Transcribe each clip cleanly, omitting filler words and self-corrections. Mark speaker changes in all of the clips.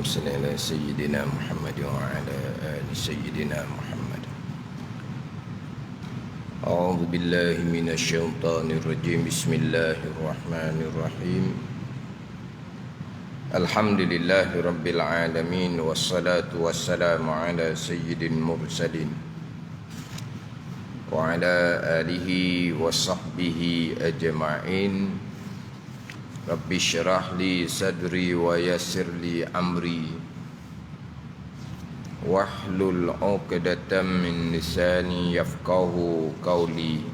Speaker 1: اللهم صل على سيدنا محمد وعلى آل سيدنا محمد. أعوذ بالله من الشيطان الرجيم. بسم الله الرحمن الرحيم. الحمد لله رب العالمين، والصلاة والسلام على سيد المرسلين وعلى آله وصحبه أجمعين. رب اشرح لي صدري ويسر لي أمري واحلل عقدة من لساني يفقه قولي.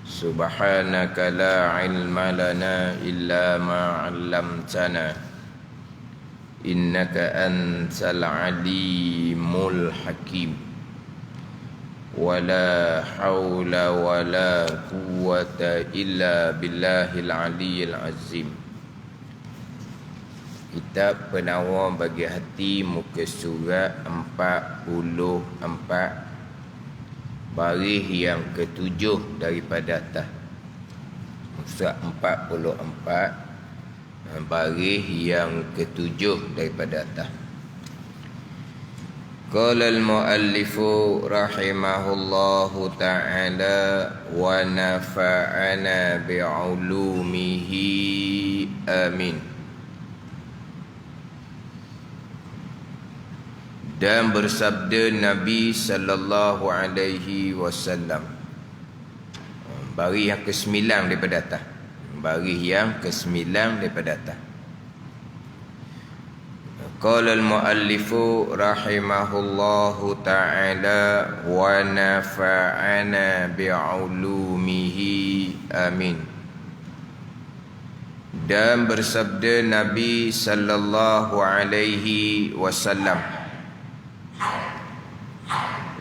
Speaker 1: سبحانك لا علم لنا إلا ما علمتنا إنك أنت العليم الحكيم. ولا حول ولا قوة إلا بالله العلي العظيم. Kitab Penawar bagi Hati, muka surat 44, baris yang ketujuh daripada atas. Surat 44, baris yang ketujuh daripada atas. Qala al-muallifu rahimahullahu ta'ala wa nafa'ana bi'ulumihi amin. Dan bersabda Nabi sallallahu alaihi wasallam, baris yang ke-9 daripada atas. Baris yang ke-9 daripada atas. Qala al-muallifu rahimahullahu ta'ala wa nafa'ana bi'ulumihi amin. Dan bersabda Nabi sallallahu alaihi wasallam,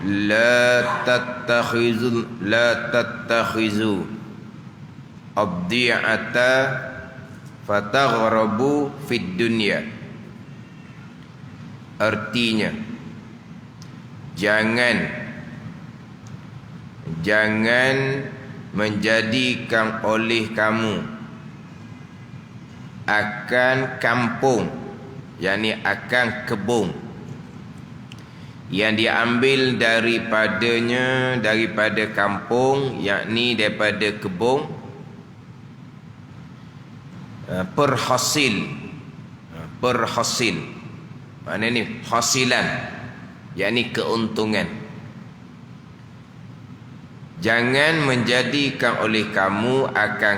Speaker 1: la tattakhizu abdi'ata fataghrabu fid dunya. Artinya, jangan menjadikan oleh kamu akan kampung, yakni akan kebun, yang diambil daripada kampung, yakni daripada kebun, perhasil. Maknanya ni hasilan, yakni keuntungan. Jangan menjadikan oleh kamu akan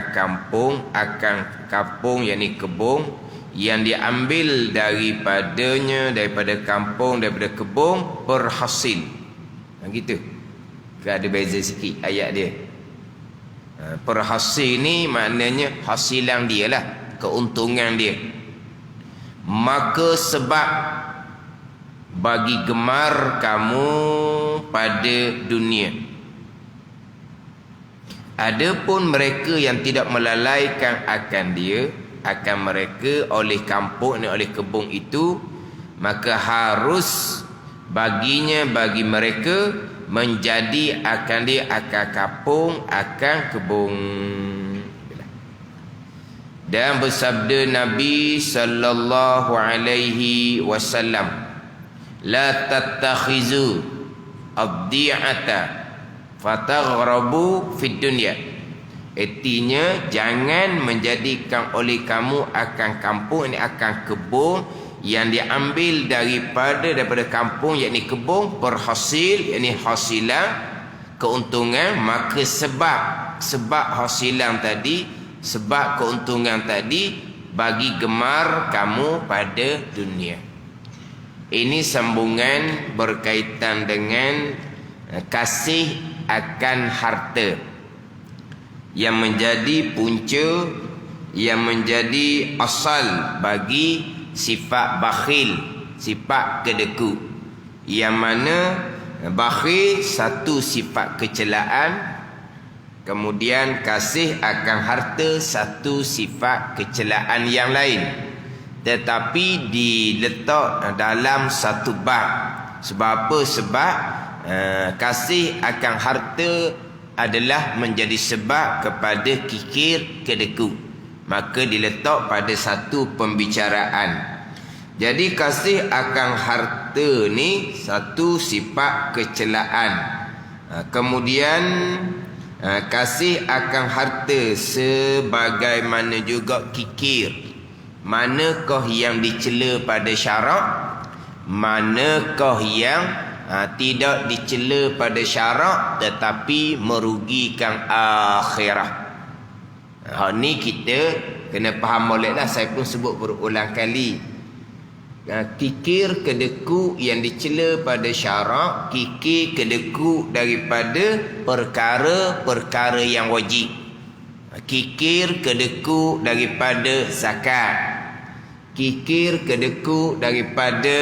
Speaker 1: kampung, yakni kebun, yang diambil daripada kampung, daripada kebun, perhasil. Gitu. Ada beza sikit ayat dia. Perhasil ni maknanya hasilan dia lah, keuntungan dia. Maka sebab bagi gemar kamu pada dunia. Adapun mereka yang tidak melalaikan akan dia, akan mereka oleh kampung ni, oleh kebun itu, maka harus bagi mereka menjadi akan dia akan kampung, akan kebun. Dan bersabda Nabi sallallahu alaihi wasallam, la tattakhizu abdi'ata fataghrabu fid dunya. Artinya, jangan menjadikan oleh kamu akan kampung, ini akan kebun, yang diambil daripada kampung, yakni kebun, berhasil, yakni hasilan, keuntungan. Maka sebab hasilan tadi, sebab keuntungan tadi, bagi gemar kamu pada dunia. Ini sambungan berkaitan dengan kasih akan harta, yang menjadi punca, yang menjadi asal bagi sifat bakhil, sifat kedeku. Yang mana bakhil satu sifat kecelaan, kemudian kasih akan harta satu sifat kecelaan yang lain, tetapi diletak dalam satu bab. Sebab apa? Sebab kasih akan harta adalah menjadi sebab kepada kikir kedeku, maka diletak pada satu pembicaraan. Jadi kasih akan harta ni satu sifat kecelaan. Kemudian kasih akan harta sebagaimana juga kikir. Manakah yang dicela pada syarak, manakah yang tidak dicela pada syarak tetapi merugikan akhirat. Ni kita kena faham moleklah. Saya pun sebut berulang kali. Kikir kedeku yang dicela pada syarak, kikir kedeku daripada perkara-perkara yang wajib. Kikir kedeku daripada zakat, kikir kedeku daripada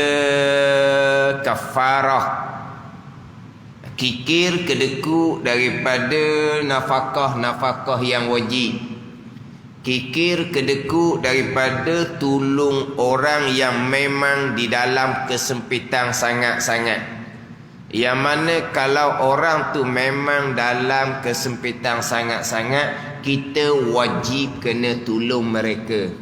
Speaker 1: kafarah, kikir kedeku daripada nafkah-nafkah yang wajib, kikir kedeku daripada tolong orang yang memang di dalam kesempitan sangat-sangat. Yang mana kalau orang tu memang dalam kesempitan sangat-sangat, kita wajib kena tolong mereka.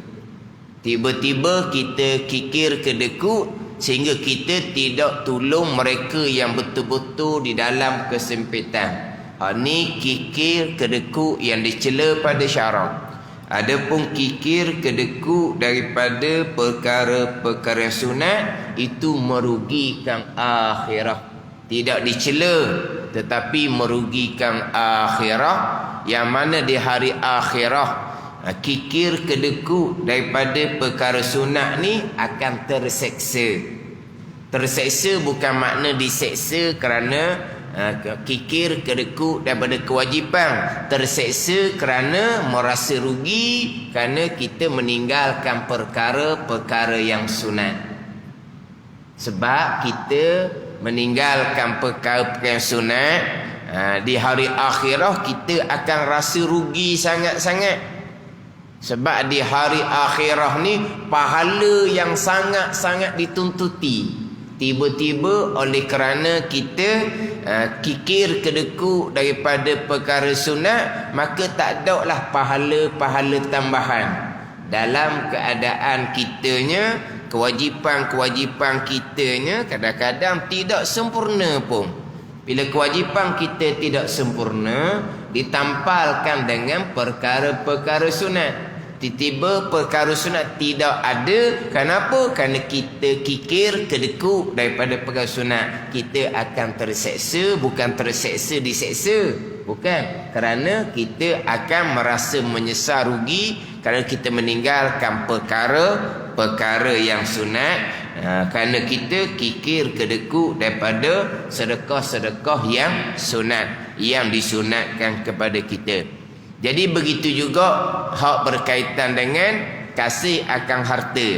Speaker 1: Tiba-tiba kita kikir kedeku sehingga kita tidak tolong mereka yang betul-betul di dalam kesempitan. Ni kikir kedeku yang dicela pada syarak. Adapun kikir kedeku daripada perkara-perkara sunat, itu merugikan akhirat. Tidak dicela tetapi merugikan akhirat. Yang mana di hari akhirat, kikir kedeku daripada perkara sunat ni akan terseksa. Terseksa bukan makna diseksa kerana kikir kedeku daripada kewajipan. Terseksa kerana merasa rugi kerana kita meninggalkan perkara-perkara yang sunat. Sebab kita meninggalkan perkara-perkara yang sunat, di hari akhirah kita akan rasa rugi sangat-sangat. Sebab di hari akhirah ni pahala yang sangat-sangat dituntuti. Tiba-tiba oleh kerana kita kikir kedeku daripada perkara sunat, maka tak ada lah pahala-pahala tambahan. Dalam keadaan kitanya, kewajipan-kewajipan kitanya kadang-kadang tidak sempurna pun. Bila kewajipan kita tidak sempurna, ditampalkan dengan perkara-perkara sunat. Tiba-tiba perkara sunat tidak ada. Kenapa? Kerana kita kikir kedeku daripada perkara sunat. Kita akan terseksa, bukan terseksa diseksa. Bukan. Kerana kita akan merasa menyesal rugi kerana kita meninggalkan perkara yang sunat. Kerana kita kikir kedeku daripada sedekah-sedekah yang sunat, yang disunatkan kepada kita. Jadi begitu juga hak berkaitan dengan kasih akan harta.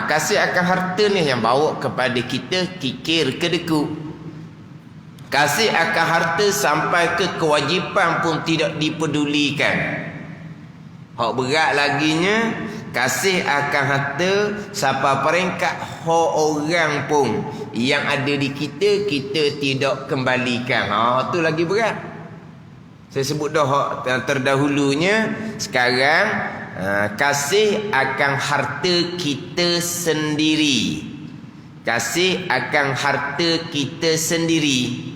Speaker 1: Kasih akan harta ni yang bawa kepada kita kikir kedeku. Kasih akan harta sampai ke kewajipan pun tidak dipedulikan. Hak berat laginya, kasih akan harta sampai peringkat hak orang pun yang ada di kita, kita tidak kembalikan. Tu lagi berat. Saya sebut dah hak yang terdahulunya. Sekarang kasih akan harta kita sendiri. Kasih akan harta kita sendiri.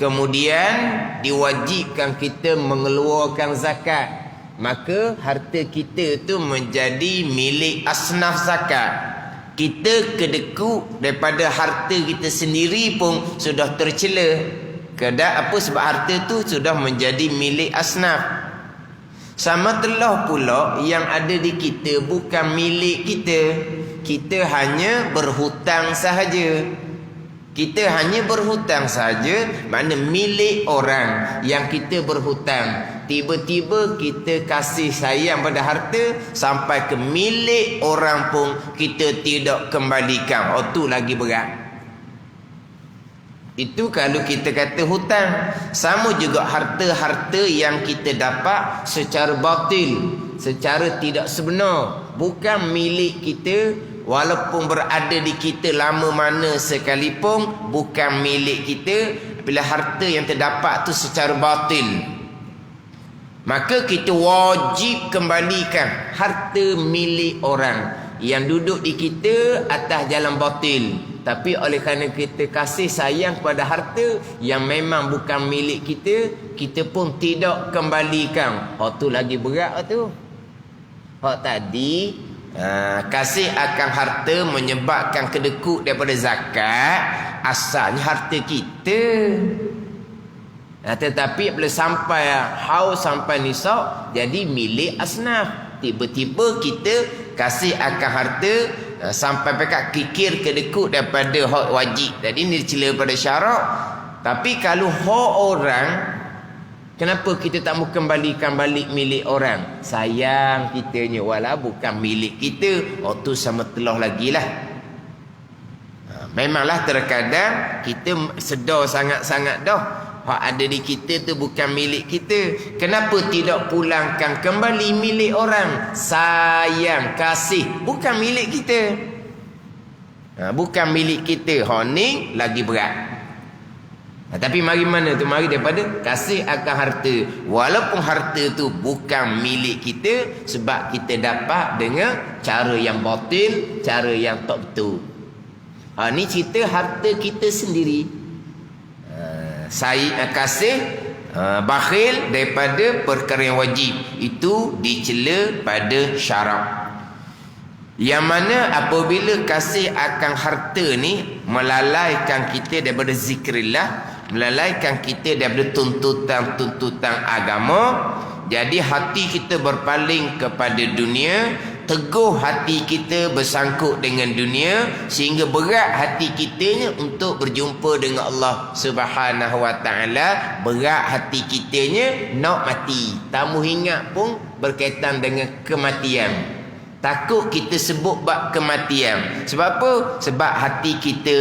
Speaker 1: Kemudian diwajibkan kita mengeluarkan zakat. Maka harta kita tu menjadi milik asnaf zakat. Kita kedeku daripada harta kita sendiri pun sudah tercela. Sebab harta tu sudah menjadi milik asnaf. Sama telah pula yang ada di kita bukan milik kita. Kita hanya berhutang sahaja. Kita hanya berhutang sahaja, makna milik orang yang kita berhutang. Tiba-tiba kita kasih sayang pada harta sampai ke milik orang pun kita tidak kembalikan. Tu lagi berat. Itu kalau kita kata hutang. Sama juga harta-harta yang kita dapat secara batil, secara tidak sebenar, bukan milik kita. Walaupun berada di kita lama mana sekalipun, bukan milik kita. Bila harta yang terdapat tu secara batil, maka kita wajib kembalikan harta milik orang. yang duduk di kita atas jalan batil. Tapi oleh kerana kita kasih sayang pada harta yang memang bukan milik kita, kita pun tidak kembalikan. Hak tu lagi berat tu. Hak tadi kasih akan harta menyebabkan kedekut daripada zakat, asalnya harta kita. Tetapi bila sampai haul sampai nisab, jadi milik asnaf. Tiba-tiba kita kasih akan harta sampai pekat kikir kedekut daripada hak wajib. Jadi ini dicela pada syarak. Tapi kalau hak orang, kenapa kita tak mau kembalikan balik milik orang? Sayang kitanya, walau bukan milik kita. Oh tu sama telah lagi lah. Memanglah terkadang kita sedar sangat-sangat dah hak ada di kita tu bukan milik kita. Kenapa tidak pulangkan kembali milik orang? Sayang, kasih, bukan milik kita. Bukan milik kita. Hak ni lagi berat. Tapi mari mana tu? Mari daripada kasih akan harta. Walaupun harta tu bukan milik kita, sebab kita dapat dengan cara yang batil, cara yang tak betul. Ni cerita harta kita sendiri. Saya kasih bakhil daripada perkara yang wajib, itu dicela pada syarak. Yang mana apabila kasih akan harta ni melalaikan kita daripada zikrillah, melalaikan kita daripada tuntutan-tuntutan agama, jadi hati kita berpaling kepada dunia, teguh hati kita bersangkut dengan dunia, sehingga berat hati kitanya untuk berjumpa dengan Allah Subhanahu wa taala. Berat hati kitanya nak mati. Tamu ingat pun berkaitan dengan kematian. Takut kita sebut bab kematian. Sebab apa? Sebab hati kita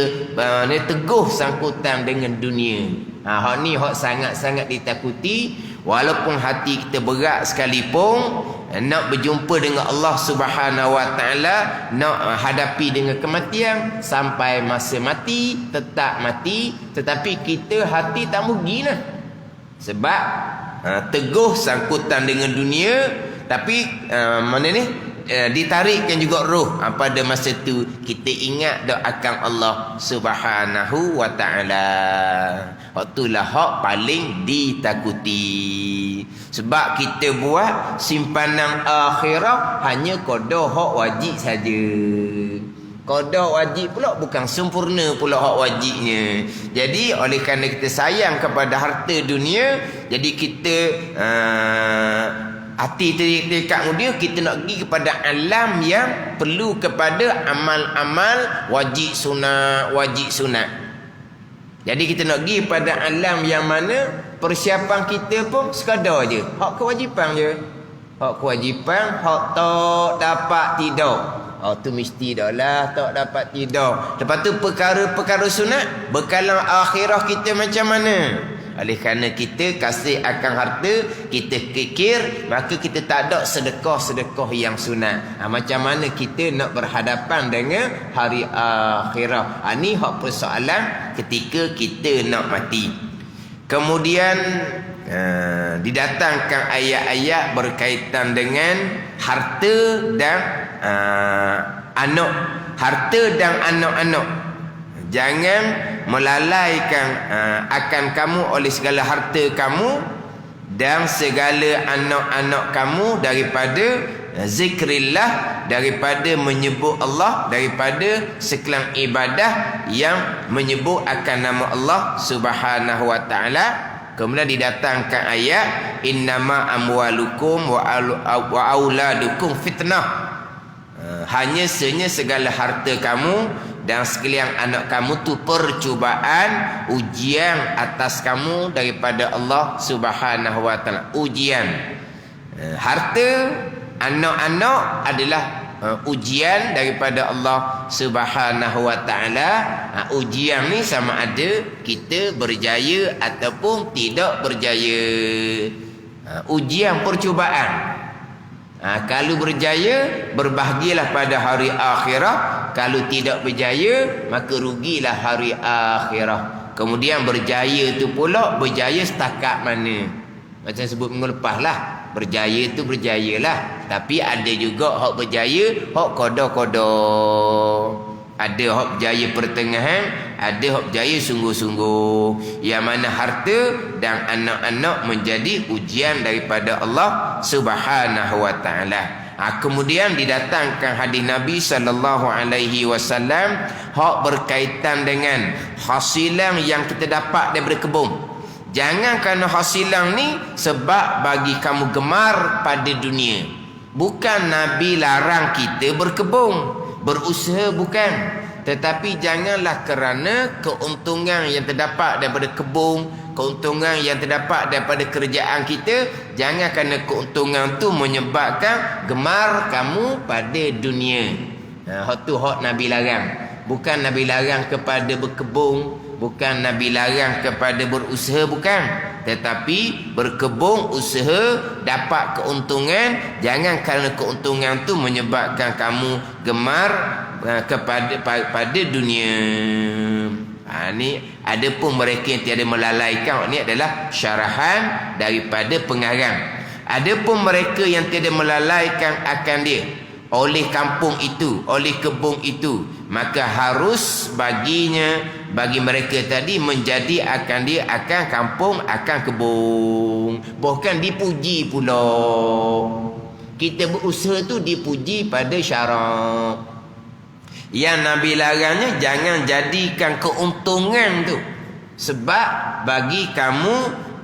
Speaker 1: teguh sangkutan dengan dunia. Hak ni hak sangat-sangat ditakuti. Walaupun hati kita berat sekalipun, nak berjumpa dengan Allah Subhanahu wa taala, nak hadapi dengan kematian, sampai masa mati tetap mati. Tetapi kita hati tak rugi lah. Sebab teguh sangkutan dengan dunia. Tapi mana ni, ditarikkan juga roh. Pada masa tu kita ingat doakan Allah Subhanahu wa taala. Itulah hak paling ditakuti. Sebab kita buat simpanan akhirah hanya qada hak wajib saja. Qada wajib pula bukan sempurna pula hak wajibnya. Jadi oleh kerana kita sayang kepada harta dunia, jadi kita hati terikat mudia, kita nak pergi kepada alam yang perlu kepada amal-amal wajib sunat. Jadi kita nak pergi pada alam yang mana persiapan kita pun sekadar je. Hak kewajipan je. Hak kewajipan, hak tak dapat tidak. Tu mesti dah lah tak dapat tidak. Lepas tu perkara-perkara sunat, bekalan akhirah kita macam mana? Oleh kerana kita kasih akan harta, kita kikir, maka kita tak ada sedekah-sedekah yang sunat. Macam mana kita nak berhadapan dengan hari akhirah? Ni hak persoalan ketika kita nak mati. Kemudian didatangkan ayat-ayat berkaitan dengan harta dan anak. Harta dan anak-anak. Jangan melalaikan akan kamu oleh segala harta kamu dan segala anak-anak kamu daripada zikrillah, daripada menyebut Allah, daripada sekelang ibadah yang menyebut akan nama Allah Subhanahu wa taala. Kemudian didatangkan ayat innama amwalukum wa auladukum fitnah. Hanya segala harta kamu dan sekalian anak kamu tu percubaan, ujian atas kamu daripada Allah Subhanahu wa taala. Ujian. Harta, anak-anak adalah ujian daripada Allah Subhanahu wa taala. Ujian ni sama ada kita berjaya ataupun tidak berjaya. Ujian percubaan. Kalau berjaya, berbahagialah pada hari akhirah. Kalau tidak berjaya, maka rugilah hari akhirah. Kemudian berjaya tu pula, berjaya setakat mana? Macam sebut minggu lepas lah, berjaya tu berjayalah, tapi ada juga hak berjaya hak kodo-kodo. Ada hak berjaya pertengahan, ada hak berjaya sungguh-sungguh. Yang mana harta dan anak-anak menjadi ujian daripada Allah Subhanahu wa taala. Kemudian didatangkan hadis Nabi sallallahu alaihi wasallam hak berkaitan dengan hasilan yang kita dapat daripada kebun. Jangan kerana hasilan ni sebab bagi kamu gemar pada dunia. Bukan Nabi larang kita berkebun, berusaha, bukan. Tetapi janganlah kerana keuntungan yang terdapat daripada kebun, keuntungan yang terdapat daripada kerjaan kita, jangan kerana keuntungan tu menyebabkan gemar kamu pada dunia. Hak tu hak Nabi larang. Bukan Nabi larang kepada berkebun, bukan Nabi larang kepada berusaha, bukan. Tetapi berkebun, usaha, dapat keuntungan, jangan kerana keuntungan tu menyebabkan kamu gemar pada dunia. Ni adapun mereka yang tiada melalaikan, ni adalah syarahan daripada pengarang. Adapun mereka yang tiada melalaikan akan dia oleh kampung itu, oleh kebun itu, maka harus bagi mereka tadi menjadi akan dia akan kampung, akan kebun. Bukan dipuji pula. Kita berusaha tu dipuji pada syarat. Yang Nabi larangnya jangan jadikan keuntungan tu sebab bagi kamu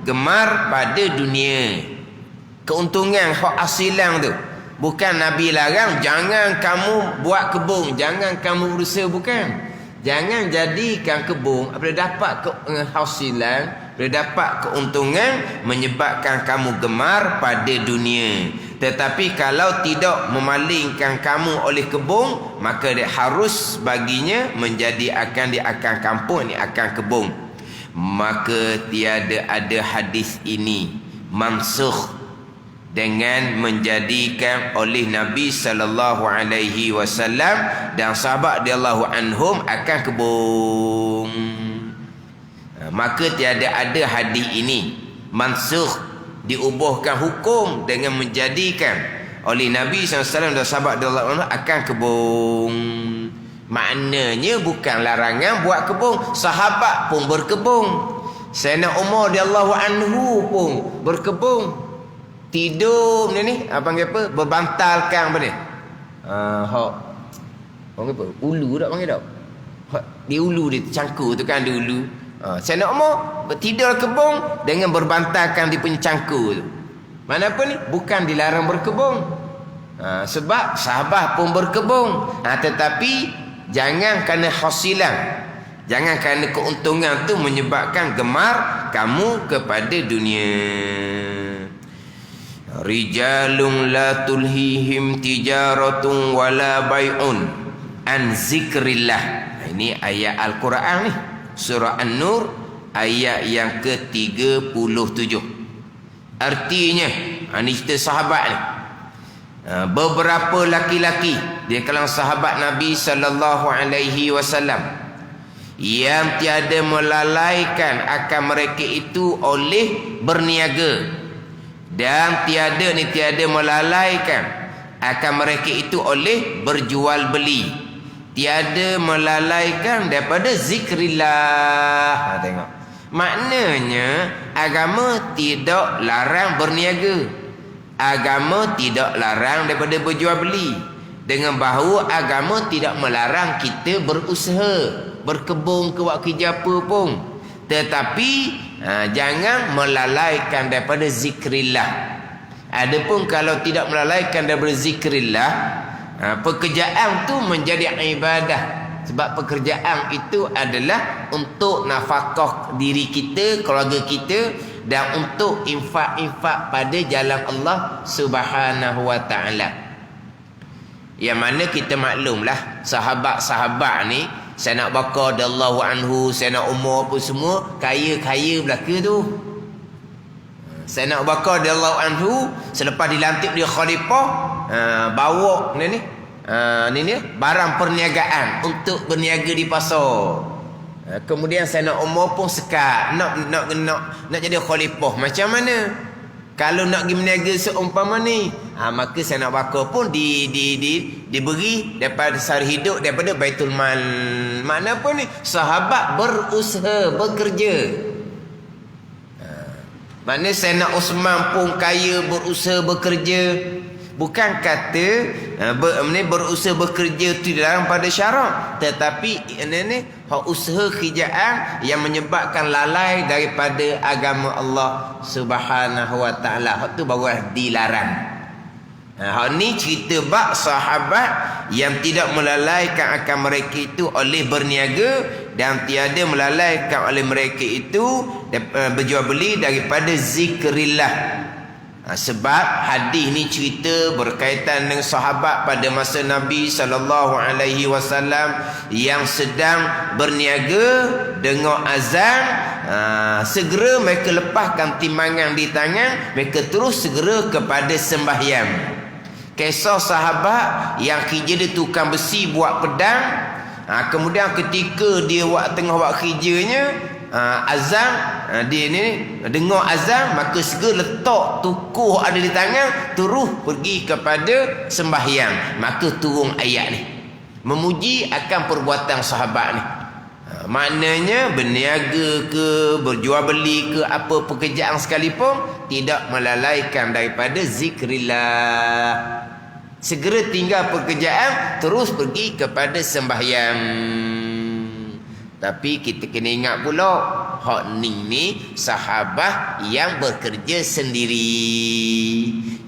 Speaker 1: gemar pada dunia. Keuntungan hak asilan tu. Bukan Nabi larang jangan kamu buat kebun, jangan kamu berusaha, bukan. Jangan jadikan kebun apabila dapat hasilan, apabila dapat keuntungan menyebabkan kamu gemar pada dunia. Tetapi kalau tidak memalingkan kamu oleh kebun, maka dia harus baginya menjadi akan kampung, ni akan kebun. Maka tiada ada hadis ini mansukh dengan menjadikan oleh Nabi sallallahu alaihi wasallam dan sahabat radhiyallahu anhum akan kebun. Maka tiada ada hadis ini mansukh, diubahkan hukum dengan menjadikan oleh Nabi SAW dan sahabat radhiyallahu anhu akan kebun. Maknanya bukan larangan buat kebun. Sahabat pun berkebun. Sayyidina Umar radhiyallahu anhu pun berkebun. Tidur ni panggil apa? Berbantalkan apa ni? Panggil apa? Ulu tak panggil tak? Di ulu dia cangkul tu kan, di ulu. Sayyidina Umar bertidur kebun dengan berbantalkan dia punya cangkul tu. Mana apa ni? Bukan dilarang berkebun. Sebab sahabat pun berkebun. Tetapi jangan kerana hasilan, jangan kerana keuntungan tu menyebabkan gemar kamu kepada dunia. Rijalun la tulhihim tijaratun wala bai'un an zikrillah. Ini ayat Al-Quran ni, surah An-Nur ayat yang ke-37. Artinya, ini cerita sahabat ni. Beberapa laki-laki di kalangan sahabat Nabi sallallahu alaihi wasallam yang tiada melalaikan akan mereka itu oleh berniaga, dan tiada melalaikan akan mereka itu oleh berjual beli, tiada melalaikan daripada zikrillah. Tengok, maknanya agama tidak larang berniaga, agama tidak larang daripada berjual beli, dengan bahawa agama tidak melarang kita berusaha, berkebun ke buat kerja apa pun. Tetapi jangan melalaikan daripada zikrillah. Adapun kalau tidak melalaikan daripada zikrillah, pekerjaan tu menjadi ibadah. Sebab pekerjaan itu adalah untuk nafkah diri kita, keluarga kita, dan untuk infak-infak pada jalan Allah Subhanahu wa taala. Yang mana kita maklumlah sahabat-sahabat ni, Sayyidina Abu Bakar radhiyallahu anhu, Sayyidina Umar pun semua kaya-kaya belaka tu. Sayyidina Abu Bakar radhiyallahu anhu selepas dilantik dia khalifah, bawa ni barang perniagaan untuk berniaga di pasar. Kemudian Sayyidina Umar pun sekat nak jadi khalifah. Macam mana? Kalau nak pergi meniaga seumpama ni, maka sanak bakar pun diberi daripada sara hidup daripada Baitul Mal. Makna apa ni? Sahabat berusaha, bekerja. Makna Sayyidina Osman pun kaya, berusaha bekerja. Bukan kata berusaha bekerja itu dilarang pada syarak, tetapi ini usaha kerjaan yang menyebabkan lalai daripada agama Allah Subhanahu wa taala, hak tu baru dilarang. Hak ni cerita bab sahabat yang tidak melalaikan akan mereka itu oleh berniaga dan tiada melalaikan oleh mereka itu berjual beli daripada zikrillah. Sebab hadis ni cerita berkaitan dengan sahabat pada masa Nabi SAW yang sedang berniaga dengar azan, segera mereka lepaskan timbangan di tangan, mereka terus segera kepada sembahyang. Kisah sahabat yang kerja dia tukang besi buat pedang, kemudian ketika dia tengah buat kerjanya, azan, dia ni dengar azan, maka segera letak tukuh ada di tangan, terus pergi kepada sembahyang. Maka turun ayat ni memuji akan perbuatan sahabat ni. Maknanya berniaga ke, berjual beli ke, apa pekerjaan sekalipun tidak melalaikan daripada zikrillah. Segera tinggal pekerjaan, terus pergi kepada sembahyang. Tapi kita kena ingat pula, hak ni sahabat yang bekerja sendiri.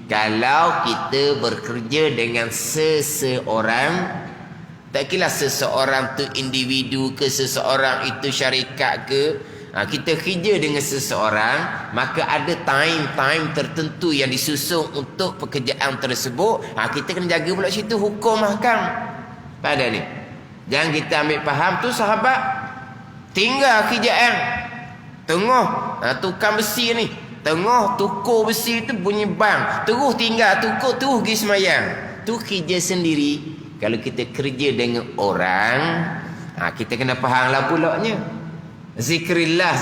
Speaker 1: Kalau kita bekerja dengan seseorang, tak kira seseorang tu individu ke, seseorang itu syarikat ke, kita kerja dengan seseorang, maka ada time tertentu yang disusun untuk pekerjaan tersebut. Kita kena jaga pula situ hukum mahkam pada ni. Jangan kita ambil faham tu sahabat tinggal kerjaan tengah tukang besi ni, tengah tukur besi tu bunyi bang, terus tinggal tukur, terus pergi semayang. Tu kerja sendiri. Kalau kita kerja dengan orang, kita kena faham lah pulaknya. Zikrillah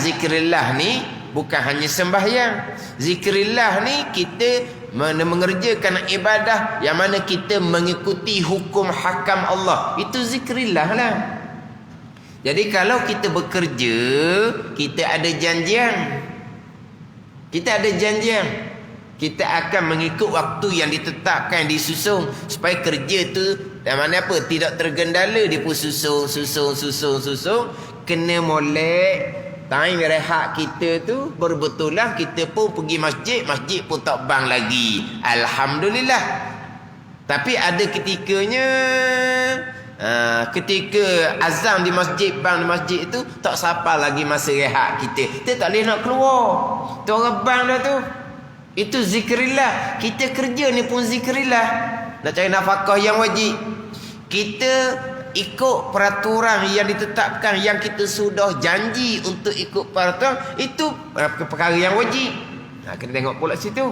Speaker 1: ni bukan hanya sembahyang. Zikrillah ni kita mengerjakan ibadah yang mana kita mengikuti hukum hakam Allah. Itu zikrillah lah. Jadi kalau kita bekerja, kita ada janjian. Kita akan mengikut waktu yang ditetapkan, disusun supaya kerja tu dan mana apa tidak tergendala. Dia pun susun. Kena molek time rehat kita tu berbetulan kita pun pergi masjid pun tak bang lagi. Alhamdulillah. Tapi ada ketikanya ketika azan di masjid, bang di masjid itu tak sampai lagi masa rehat kita tak boleh nak keluar. Tu orang bang dah tu. Itu zikrillah. Kita kerja ni pun zikrillah. Nak cari nafkah yang wajib, kita ikut peraturan yang ditetapkan, yang kita sudah janji untuk ikut peraturan, itu perkara yang wajib. Kena tengok pula situ.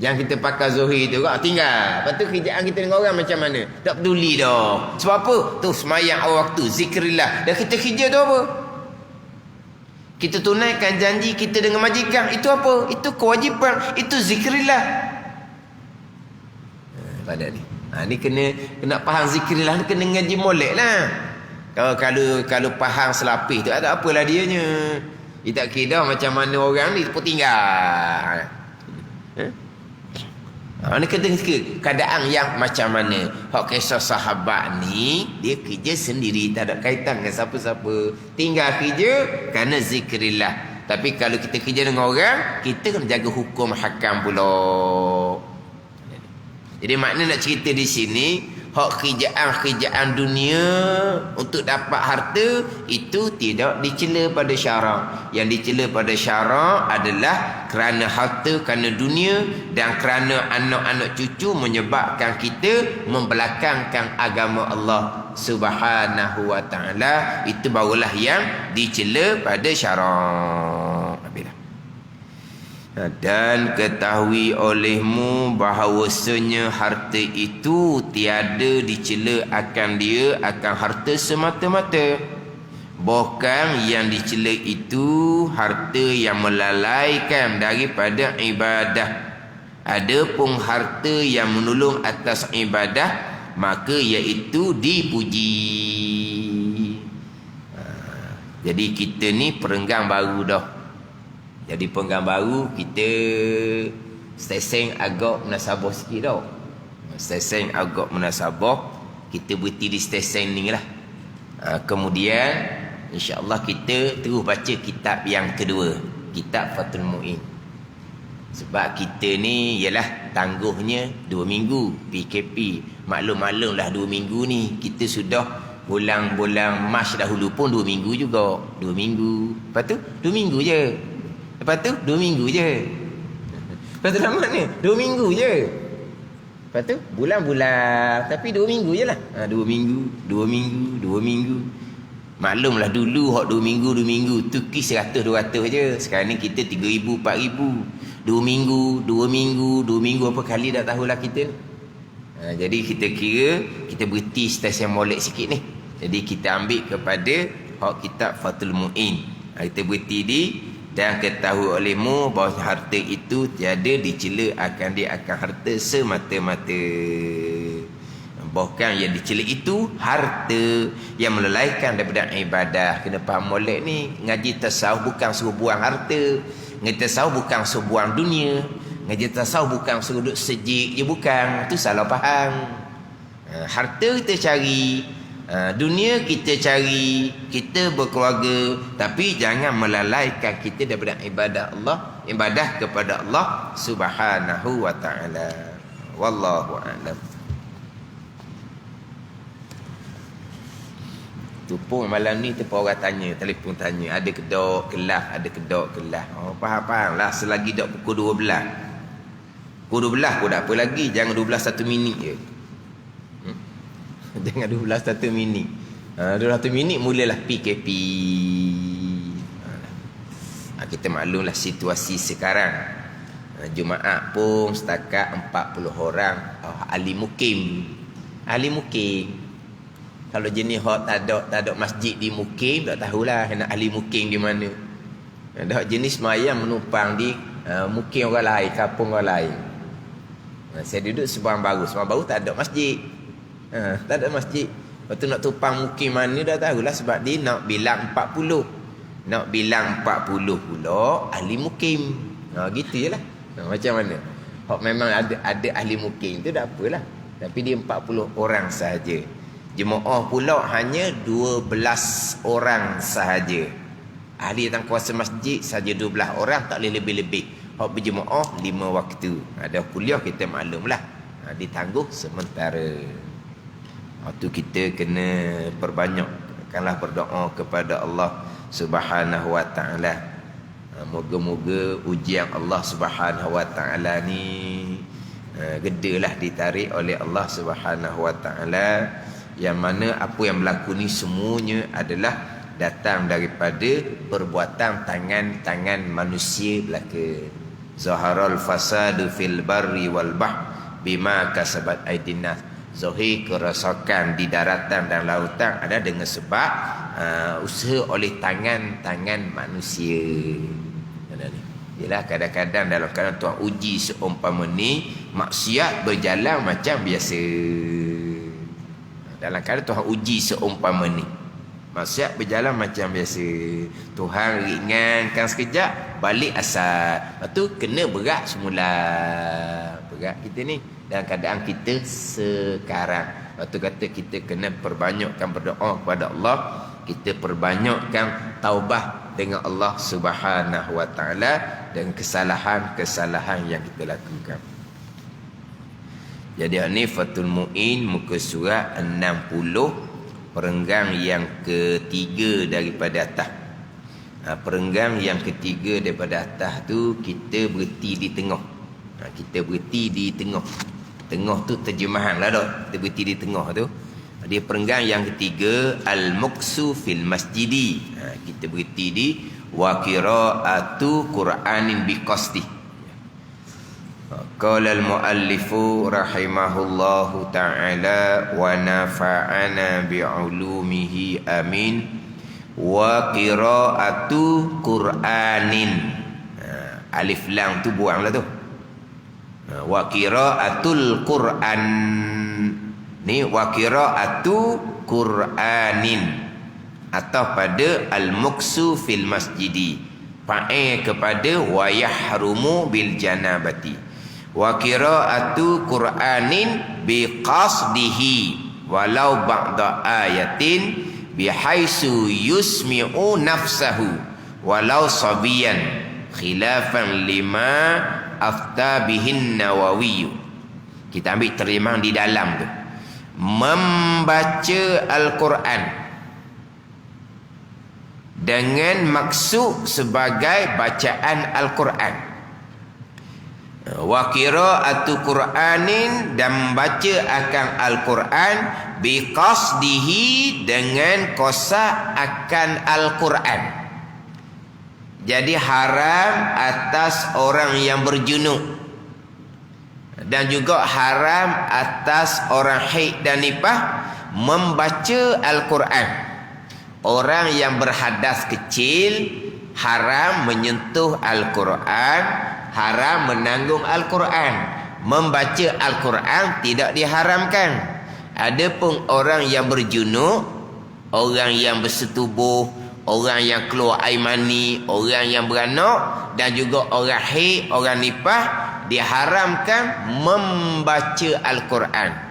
Speaker 1: Jangan kita pakai zuhir tu tinggal. Lepas tu kerjaan kita dengan orang macam mana, tak peduli dah. Sebab apa? Tu semayang awal waktu, zikrillah. Dan kita kerja tu apa? Kita tunaikan janji kita dengan majikan. Itu apa? Itu kewajipan. Itu zikrillah. Pada ni ni kena faham zikrillah ni, kena ngaji molek lah. Kalau faham selapis tu ada apalah dianya. Dia tak kira macam mana orang ni pun tinggal. Ni keadaan yang macam mana. Hak kisah sahabat ni, dia kerja sendiri, tak ada kaitan dengan siapa-siapa. Tinggal kerja kerana zikrillah. Tapi kalau kita kerja dengan orang, kita kena jaga hukum hakam pula. Jadi makna nak cerita di sini, hak kerjaan dunia untuk dapat harta itu tidak dicela pada syarak. Yang dicela pada syarak adalah kerana harta, kerana dunia dan kerana anak-anak cucu menyebabkan kita membelakangkan agama Allah Subhanahu wa taala. Itu barulah yang dicela pada syarak. Dan ketahui olehmu bahawasanya harta itu tiada dicela akan dia, akan harta semata-mata. Bukan yang dicela itu harta yang melalaikan daripada ibadah. Adapun harta yang menolong atas ibadah, maka iaitu dipuji. Jadi kita ni perenggang baru dah. Jadi perenggang baru kita stesen agak munasabah sikit dah. Stesen agak munasabah, kita berhenti di stesen ni lah. Kemudian insya-Allah kita terus baca kitab yang kedua, kitab Fathul Mu'in. Sebab kita ni ialah tangguhnya 2 minggu PKP. Maklum-maklum lah 2 minggu ni. Kita sudah bulan Mac dahulu pun 2 minggu juga. 2 minggu. Lepas tu 2 minggu je. Lepas tu 2 minggu je. Lepas tu lama ni 2 minggu je. Lepas tu bulan-bulan. Tapi 2 minggu je lah. 2 minggu, 2 minggu, 2 minggu. Maklumlah dulu hak 2 minggu tu kis 100-200 je. Sekarang ni kita 3,000, 4,000. 2 minggu, 2 minggu, 2 minggu apa kali dah tahulah kita ni. Jadi kita kira kita berhenti stesen molek sikit ni. Jadi kita ambil kepada hak kitab Fathul Mu'in. Kita berhenti di dan ketahui olehmu bahawa harta itu tiada dicela akan harta semata-mata. Bahkan yang dicela itu harta yang melalaikan daripada ibadah. Kena faham molek ni. Ngaji tasawuf bukan suruh buang harta. Ngaji tasawuf bukan suruh buang dunia. Ngaji tasawuf bukan suruh duduk sejik je, bukan. Itu salah faham. Harta kita cari, dunia kita cari, kita berkeluarga, tapi jangan melalaikan kita daripada ibadah Allah, ibadah kepada Allah Subhanahu wa taala. Wallahu a'lam. Tu pun malam ni tempat orang tanya, telefon tanya, ada kedok kelas, ada kedok kelas. Oh, faham lah, selagi dak pukul 12. Pukul 12 pun tak apa lagi, jangan 12 1 minit je. Jangan 12 1 minit. 12 minit mulalah PKP. Kita maklumlah situasi sekarang. Jumaat pun setakat 40 orang ahli mukim. Ahli mukim. Kalau jenis hak tak ada masjid di mukim, tak tahulah nak ahli mukim di mana. Ada jenis semayang menumpang di mukim orang lain, kampung orang lain. Saya duduk Seberang Baru tak ada masjid. Tak ada masjid. Lepas tu nak tumpang mukim mana dah tahulah, sebab dia nak bilang 40. Nak bilang 40 pula ahli mukim. Gitu je lah. Macam mana? Hak memang ada ahli mukim tu tak apalah. Tapi dia 40 orang sahaja. Jemaah pula hanya 12 orang sahaja. Ahli datang kuasa masjid saja 12 orang, tak boleh lebih-lebih. Hak berjemaah 5 waktu. Ada kuliah kita maklumlah. Ditangguh sementara. Waktu kita kena perbanyakkanlah berdoa kepada Allah Subhanahu wa taala. Moga-moga ujian Allah Subhanahu wa taala ni gedelah ditarik oleh Allah Subhanahu wa taala, yang mana apa yang berlaku ni semuanya adalah datang daripada perbuatan tangan-tangan manusia belaka. Zaharal fasadu fil barri wal bahr bima kasabat aydin nas. Zahir kerosakan di daratan dan lautan ada dengan sebab usaha oleh tangan-tangan manusia. Yalah, kadang-kadang dalam keadaan Tuhan uji seumpama ni, maksiat berjalan macam biasa. Dalam keadaan Tuhan uji seumpama ni, maksiat berjalan macam biasa. Tuhan ringankan sekejap, balik asal. Lepas tu kena berat semula. Berat kita ni dalam keadaan kita sekarang. Lepas tu kata kita kena perbanyakkan berdoa kepada Allah. Kita perbanyakkan taubah dengan Allah Subhanahu wa taala dan kesalahan-kesalahan yang kita lakukan. Jadi ini Fathul Mu'in muka surat 60, perenggang yang ketiga daripada atas. Perenggang yang ketiga daripada atas tu kita berhenti di tengah. Kita berhenti di tengah. Tengah tu terjemahan lah dah. Kita berhenti di tengah tu. Dia perenggang yang ketiga, al-muqsu fil masjidi. Kita berhenti di wa qira'atu Qur'anin biqasdi. Qala al-muallifu rahimahullahu ta'ala wa nafa'ana bi'ulumihi amin. Wa qiraatu Qur'anin. Alif lam tu buanglah tu. Wa qiraatul Qur'an. Ni wa qiraatu Qur'anin. Atau pada al-muksu fil masjidi. Fa'il kepada wa yahrumu bil janabati. Wa qiraatu Qur'anin bi qasdihi walau ba'da ayatin bihaisu yusmi'u nafsahu walau sabiyan khilafan lima afta bihin Nawawi. Kita ambil terjemahan di dalam tu. Membaca Al-Quran dengan maksud sebagai bacaan Al-Quran. Wa qiraatu Qur'anin, dan membaca akan Al-Quran biqasdihi, dengan qasad akan Al-Quran. Jadi haram atas orang yang berjunub, dan juga haram atas orang haid dan nifas membaca Al-Quran. Orang yang berhadas kecil haram menyentuh Al-Quran, haram menanggung Al-Quran. Membaca Al-Quran tidak diharamkan. Adapun orang yang berjunub, orang yang bersetubuh, orang yang keluar air mani, orang yang beranak, dan juga orang haid, orang nifas, diharamkan membaca Al-Quran.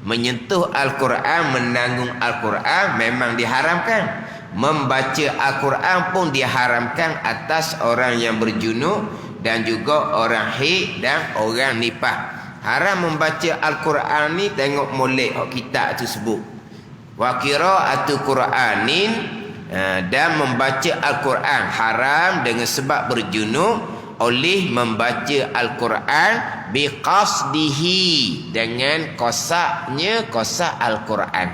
Speaker 1: Menyentuh Al-Quran, menanggung Al-Quran memang diharamkan. Membaca Al-Quran pun diharamkan atas orang yang berjunub dan juga orang haid dan orang nifas. Haram membaca Al-Quran ni, tengok molek kitab tu sebut. Wa qiraatu Qur'anin, dan membaca Al-Quran haram dengan sebab berjunub oleh membaca Al-Quran biqasdihi, dengan qasadnya qasad Al-Quran.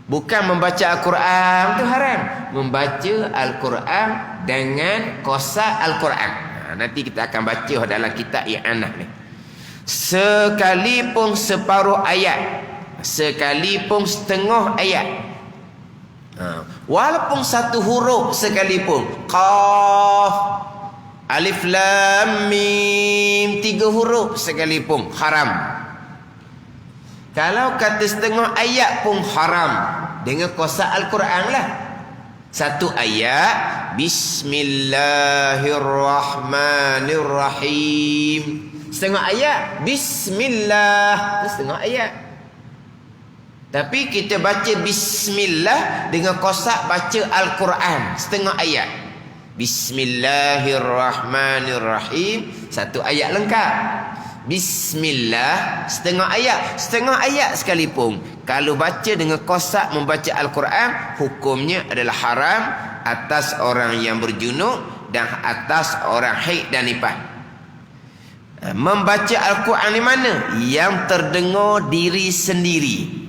Speaker 1: Bukan membaca Al-Quran tu haram, membaca Al-Quran dengan qasad Al-Quran. Nanti kita akan baca dalam kitab I'anah ni. Sekalipun separuh ayat, sekalipun setengah ayat, walaupun satu huruf sekalipun, qaf, alif lam mim, 3 huruf sekalipun haram. Kalau kata setengah ayat pun haram, dengan qasad Al-Quran lah. Satu ayat, Bismillahirrahmanirrahim. Setengah ayat, Bismillah. Itu setengah ayat. Tapi kita baca Bismillah dengan qasad baca Al-Quran, setengah ayat. Bismillahirrahmanirrahim, satu ayat lengkap. Bismillah, setengah ayat sekalipun, kalau baca dengan qasad membaca Al-Quran, hukumnya adalah haram atas orang yang berjunub dan atas orang haid dan nifas. Membaca Al-Quran di mana? Yang terdengar diri sendiri.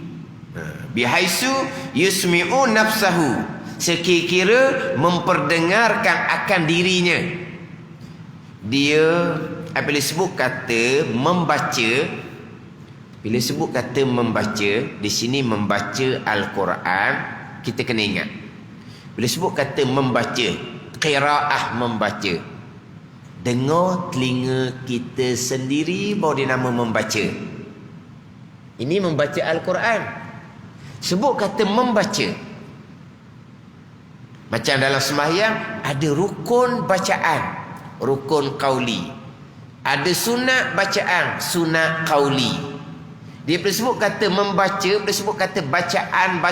Speaker 1: Bihaisu yusmi'u nafsahu, sekira memperdengarkan akan dirinya. Dia bila sebut kata membaca, bila sebut kata membaca, di sini membaca Al-Quran, kita kena ingat. Bila sebut kata membaca, qiraah membaca, dengar telinga kita sendiri baru dinama membaca. Ini membaca Al-Quran. Sebut kata membaca. Macam dalam sembahyang ada rukun bacaan, rukun qauli. Ada sunat bacaan, sunat qauli. Dia bila sebut kata membaca, bila sebut kata bacaan,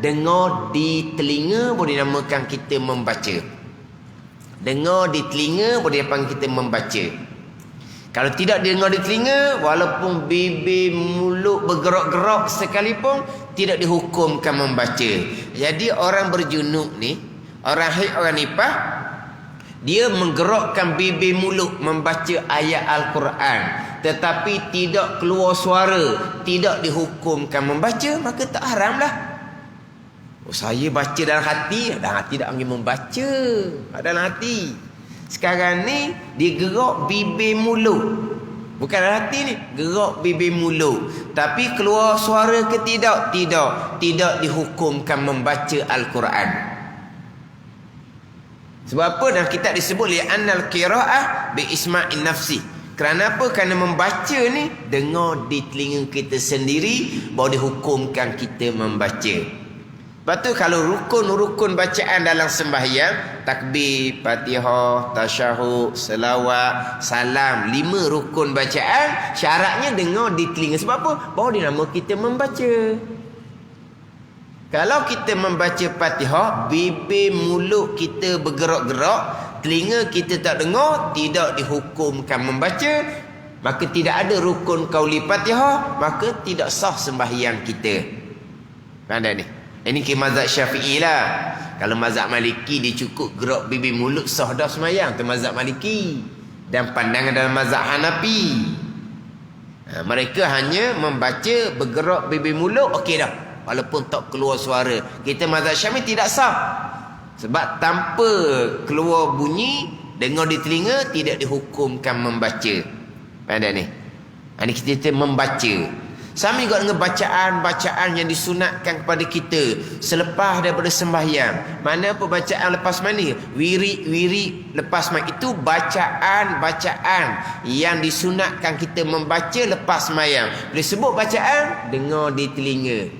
Speaker 1: dengar di telinga boleh dinamakan kita membaca. Dengar di telinga boleh panggil kita membaca. Kalau tidak dengar di telinga, walaupun bibir mulut bergerak-gerak sekalipun, tidak dihukumkan membaca. Jadi orang berjunub ni, orang haid, orang nifas, dia menggerakkan bibir mulut membaca ayat Al-Quran, tetapi tidak keluar suara, tidak dihukumkan membaca, maka tak haram lah. Saya baca dalam hati tak panggil membaca. Dalam hati. Sekarang ni dia gerak bibir mulut. Bukan dalam hati ni, gerak bibir mulut. Tapi keluar suara ke tidak? Tidak dihukumkan membaca Al-Quran. Sebab apa? Dalam kitab disebut li'annal qira'ah bi isma'in nafsi. Kerana apa? Kerana membaca ni dengar di telinga kita sendiri, baru dihukumkan kita membaca. Lepas tu kalau rukun-rukun bacaan dalam sembahyang, takbir, Fatihah, tasyahud, selawat, salam, 5 rukun bacaan, syaratnya dengar di telinga. Sebab apa? Baru dinama kita membaca. Kalau kita membaca Fatihah, bibir mulut kita bergerak-gerak, telinga kita tak dengar, tidak dihukumkan membaca, maka tidak ada rukun qauli Fatihah, maka tidak sah sembahyang kita. Ada ni. Ini ke mazhab Syafi'i lah. Kalau mazhab Maliki dia cukup gerak bibir mulut sah dah sembahyang, tu mazhab Maliki. Dan pandangan dalam mazhab Hanafi, mereka hanya membaca bergerak bibir mulut, okey dah, walaupun tak keluar suara. Kita mazhab Syafi'i tidak sah. Sebab tanpa keluar bunyi, dengar di telinga, tidak dihukumkan membaca. Pada ni. Ini kita membaca. Sama juga dengan bacaan-bacaan yang disunatkan kepada kita selepas daripada sembahyang. Mana apa bacaan lepas mandi? Wirid lepas mandi. Itu bacaan-bacaan yang disunatkan kita membaca lepas sembahyang. Bila sebut bacaan, dengar di telinga.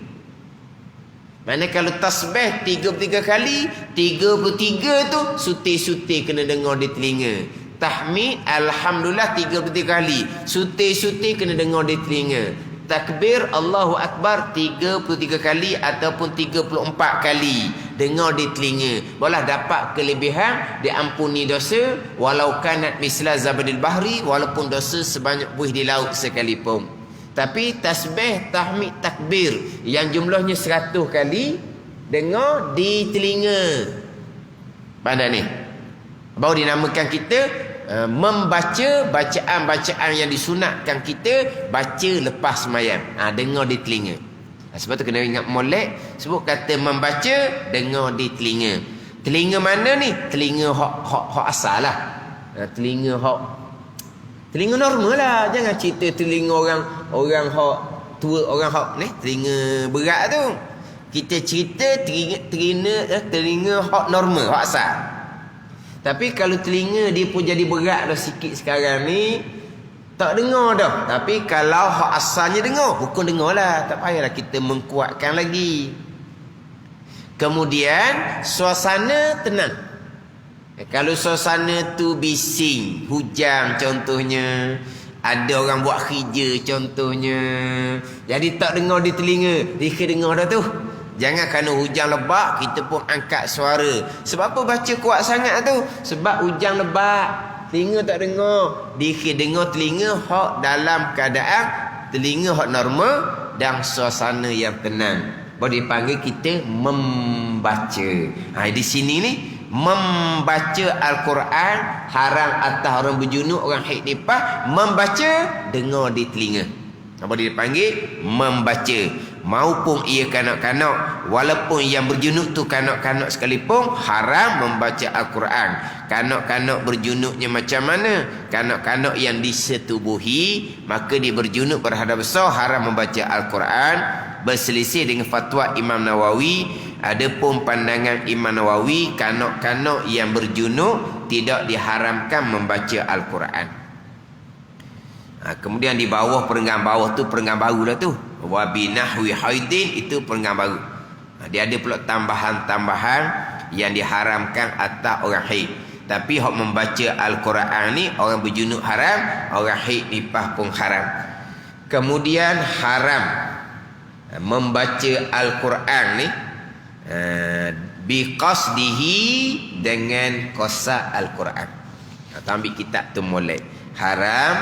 Speaker 1: Mana kalau tasbih 33 kali, 33 tu suti-suti kena dengar di telinga. Tahmid alhamdulillah 33 kali, suti-suti kena dengar di telinga. Takbir Allahu Akbar 33 kali ataupun 34 kali, dengar di telinga. Barulah dapat kelebihan diampuni dosa walau kanat misla zabadil bahri, walaupun dosa sebanyak buih di laut sekalipun. Tapi tasbih, tahmid, takbir yang jumlahnya 100 kali, dengar di telinga. Pada ni baru dinamakan kita membaca bacaan-bacaan yang disunatkan kita baca lepas sembahyang. Dengar di telinga. Sebab tu kena ingat molek, sebut kata membaca, dengar di telinga. Telinga mana ni? Telinga hak asal lah. Telinga normal lah. Jangan cerita telinga orang hak tua, orang hak ni telinga berat tu. Kita cerita telinga hak normal, hak asal. Tapi kalau telinga dia pun jadi berat dah sikit sekarang ni, tak dengar dah. Tapi kalau hak asalnya dengar, hukum dengar lah. Tak payahlah kita mengkuatkan lagi. Kemudian suasana tenang. Kalau suasana tu bising, hujan contohnya, ada orang buat kerja contohnya, jadi tak dengar di telinga, dia dengar dah tu. Jangan kerana hujan lebat kita pun angkat suara. Sebab apa baca kuat sangat tu? Sebab hujan lebat, telinga tak dengar. Dia dengar telinga hak dalam keadaan telinga hak normal dan suasana yang tenang. Baru dipanggil kita membaca. Di sini ni membaca Al-Quran haram atas orang berjunuk, orang haid nifas. Membaca, dengar di telinga. Baru dipanggil membaca. Maupun ia kanak-kanak, walaupun yang berjunuk tu kanak-kanak sekalipun, haram membaca Al-Quran. Kanak-kanak berjunuknya macam mana? Kanak-kanak yang disetubuhi, maka dia berjunuk berhadap besar, haram membaca Al-Quran. Berselisih dengan fatwa Imam Nawawi. Adapun pandangan Imam Nawawi, kanak-kanak yang berjunuk tidak diharamkan membaca Al-Quran. Kemudian di bawah, perenggan bawah tu perenggan baru dah tu. Wa binahwi haidin, itu perenggan baru. Dia ada pula tambahan-tambahan yang diharamkan atas orang haid. Tapi hak membaca Al-Quran ni orang berjunuk haram, orang haid nifas pun haram. Kemudian haram membaca Al-Quran ni biqasdihi, dengan qasad Al-Quran. Ambil kitab tu molek. Haram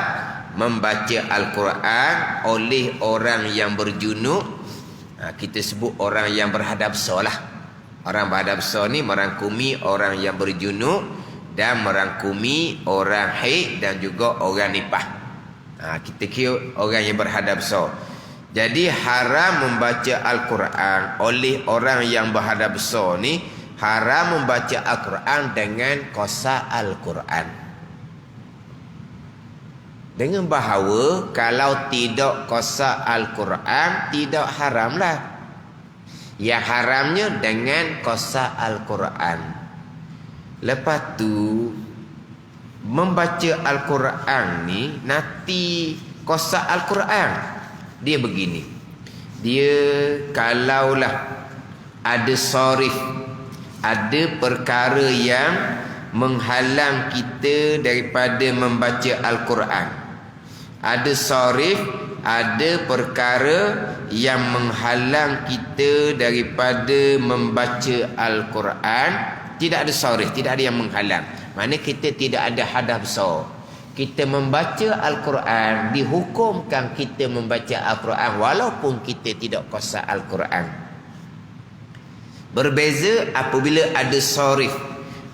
Speaker 1: membaca Al-Quran oleh orang yang berjunuk. Kita sebut orang yang berhadap besar lah. Orang berhadap besar ni merangkumi orang yang berjunuk dan merangkumi orang haid dan juga orang nifas. Kita kira orang yang berhadap besar. Jadi haram membaca Al-Quran oleh orang yang berhadap besar ni, haram membaca Al-Quran dengan qasad Al-Quran. Dengan bahawa kalau tidak qasa Al-Quran tidak haramlah. Yang haramnya dengan qasa Al-Quran. Lepas tu membaca Al-Quran ni nanti qasa Al-Quran dia begini. Dia kalaulah ada sarif, ada perkara yang menghalang kita daripada membaca Al-Quran. Ada sarif, ada perkara yang menghalang kita daripada membaca Al-Quran. Tidak ada sarif, tidak ada yang menghalang. Maknanya kita tidak ada hadas besar. Kita membaca Al-Quran, dihukumkan kita membaca Al-Quran walaupun kita tidak qasa Al-Quran. Berbeza apabila ada sarif,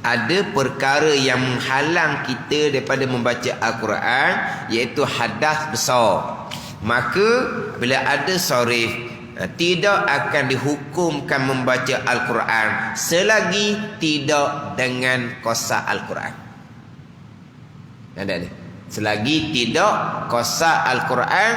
Speaker 1: ada perkara yang menghalang kita daripada membaca Al-Quran, iaitu hadas besar. Maka bila ada sarif, tidak akan dihukumkan membaca Al-Quran selagi tidak dengan qasa Al-Quran. Ada ni. Selagi tidak qasa Al-Quran,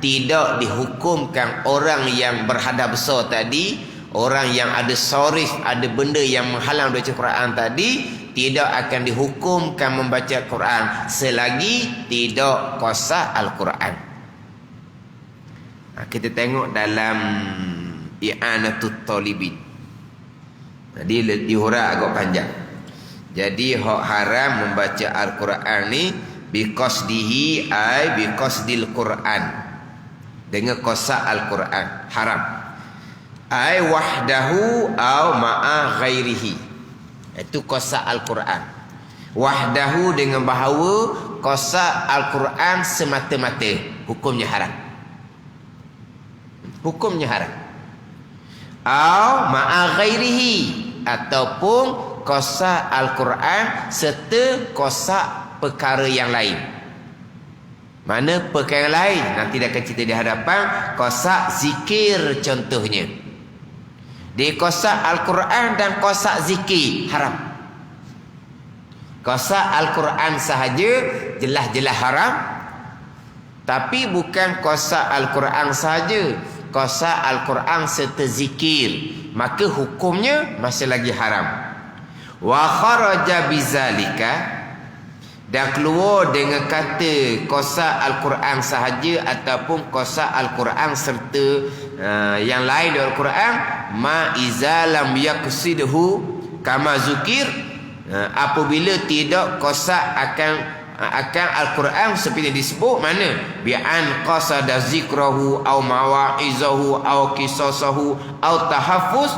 Speaker 1: tidak dihukumkan orang yang berhadas besar tadi, orang yang ada sarif, ada benda yang menghalang baca Quran tadi, tidak akan dihukumkan membaca Quran selagi tidak qasa Al-Quran. Kita tengok dalam I'anatul Talibin. Dia dihuraikan agak panjang. Jadi hak haram membaca Al-Quran ni biqasdihi ay biqasdil Quran. Dengan qasa Al-Quran haram. Ay wahdahu au ma'a ghairihi. Itu qasa Al-Quran. Wahdahu dengan bahawa qasa Al-Quran semata-mata, hukumnya haram. Hukumnya haram. Au ma'a ghairihi, ataupun qasa Al-Quran serta qasa perkara yang lain. Mana perkara lain? Nanti dah akan cerita di hadapan. Qasa zikir contohnya. Di qasa Al-Quran dan qasa zikir haram. Qasa Al-Quran sahaja jelas-jelas haram. Tapi bukan qasa Al-Quran sahaja, qasa Al-Quran serta zikir, maka hukumnya masih lagi haram. Wa kharaja bizalika, dan keluar dengan kata qasa Al-Quran sahaja ataupun qasa Al-Quran serta yang lain dari Al-Quran, ma iza lam yaqsidhu kama zukir, apabila tidak qasa akan Al-Quran seperti disebut. Mana? Bi'an qasada zikrahu au mawa'izahu au qisasahu au tahaffuz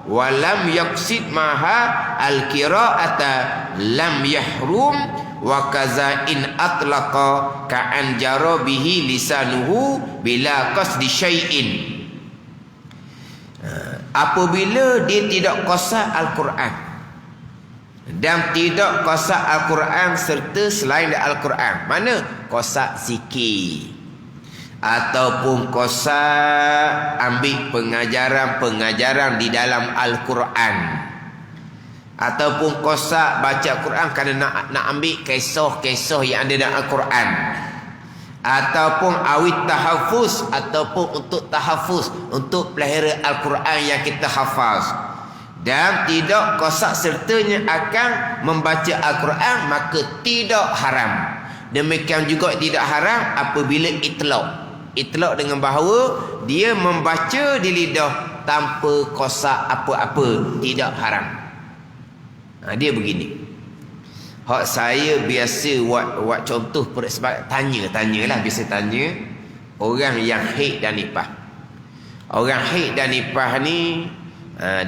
Speaker 1: wa lam yaqsid maha al-qira'ata lam yahrum wa kaza in atlaqa ka'an jara bihi lisanuhu bila qasdi syai'in. Apabila dia tidak qasa Al-Quran dan tidak qasa Al-Quran serta selain Al-Quran, mana? Qasa zikir ataupun qasa ambil pengajaran-pengajaran di dalam Al-Quran, ataupun qasa baca Quran kerana nak ambil kisah-kisah yang ada dalam Al-Quran, ataupun awit tahafuz, ataupun untuk tahafuz, untuk pelihara Al-Quran yang kita hafaz, dan tidak qasa sertanya akan membaca Al-Quran, maka tidak haram. Demikian juga tidak haram apabila itlaq dengan bahawa dia membaca di lidah tanpa qasa apa-apa, tidak haram. Dia begini. Hak saya biasa buat contoh sebab tanyalah, biasa tanya orang yang haid dan nifas. Orang haid dan nifas ni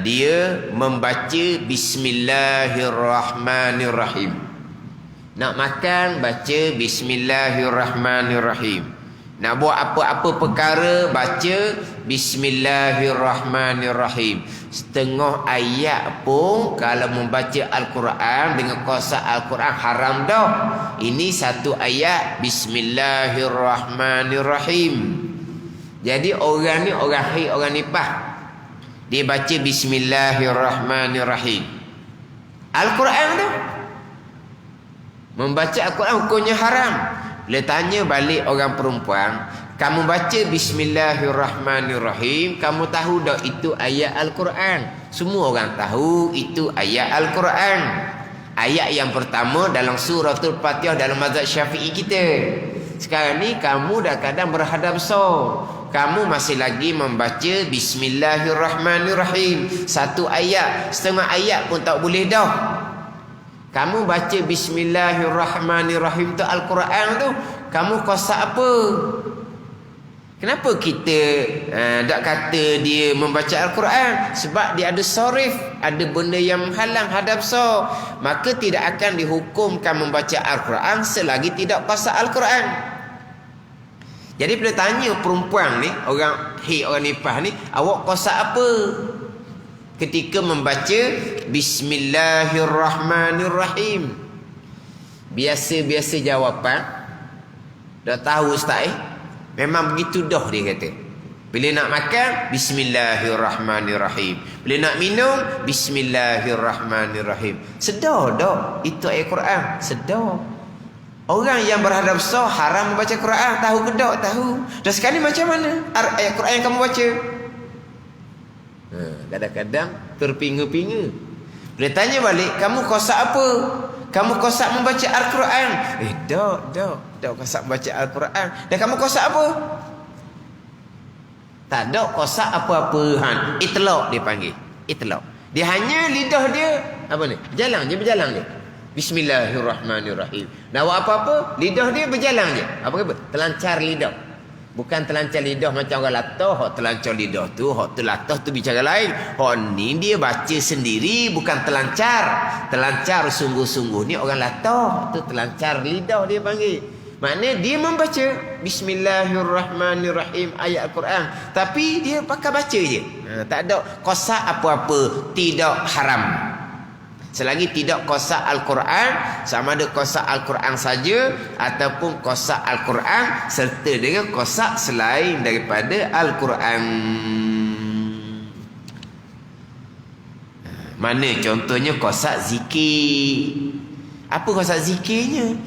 Speaker 1: dia membaca Bismillahirrahmanirrahim. Nak makan baca Bismillahirrahmanirrahim. Nak buat apa-apa perkara baca Bismillahirrahmanirrahim. Setengah ayat pun kalau membaca Al-Quran dengan qasa Al-Quran haram dah. Ini satu ayat Bismillahirrahmanirrahim. Jadi orang ni orang haid, orang nifas, dia baca Bismillahirrahmanirrahim. Al-Quran tu, membaca Al-Quran hukumnya haram. Bila tanya balik orang perempuan, kamu baca Bismillahirrahmanirrahim, kamu tahu tak itu ayat Al-Quran? Semua orang tahu itu ayat Al-Quran. Ayat yang pertama dalam suratul Fatihah dalam mazhab Syafi'i kita. Sekarang ni kamu dah kadang berhadap kamu masih lagi membaca Bismillahirrahmanirrahim. Satu ayat, setengah ayat pun tak boleh dah. Kamu baca Bismillahirrahmanirrahim tu Al-Quran tu, kamu kosak apa? Kenapa kita tak kata dia membaca Al-Quran? Sebab dia ada sorif, ada benda yang menghalang hadap maka tidak akan dihukumkan membaca Al-Quran selagi tidak kosak Al-Quran. Jadi bila tanya perempuan ni, orang nipah ni, awak kosak apa ketika membaca Bismillahirrahmanirrahim? Biasa-biasa jawapan, dah tahu ustaz memang begitu dah dia kata. Bila nak makan, Bismillahirrahmanirrahim. Bila nak minum, Bismillahirrahmanirrahim. Sedar dah itu ayat Quran, sedar. Orang yang berhadap haram membaca Quran, tahu ke tak? Tahu. Dan sekarang ni macam mana ayat Quran yang kamu baca? Kadang-kadang terpinga-pinga. Bila tanya balik, kamu kosak apa? Kamu kosak membaca Al-Quran? Tak kosak membaca Al-Quran. Dan kamu kosak apa? Tak ada kosak apa-apa. Itlaq dia panggil. Itlaq. Dia hanya lidah dia apa ni? Berjalan je. Bismillahirrahmanirrahim. Nak buat apa-apa, lidah dia berjalan je. Apa? Telancar lidah. Bukan telancar lidah macam orang latah. Hak telancar lidah tu, hak telatah tu bicara lain. Hak ni dia baca sendiri, bukan telancar. Telancar sungguh-sungguh ni orang latah. Tu telancar lidah dia panggil. Maknanya dia membaca Bismillahirrahmanirrahim ayat Al-Quran, tapi dia pakai baca je. Tak ada kosak apa-apa, tidak haram. Selagi tidak kosak Al-Quran, sama ada kosak Al-Quran saja ataupun kosak Al-Quran serta dengan kosak selain daripada Al-Quran. Mana contohnya kosak zikir? Apa kosak zikirnya?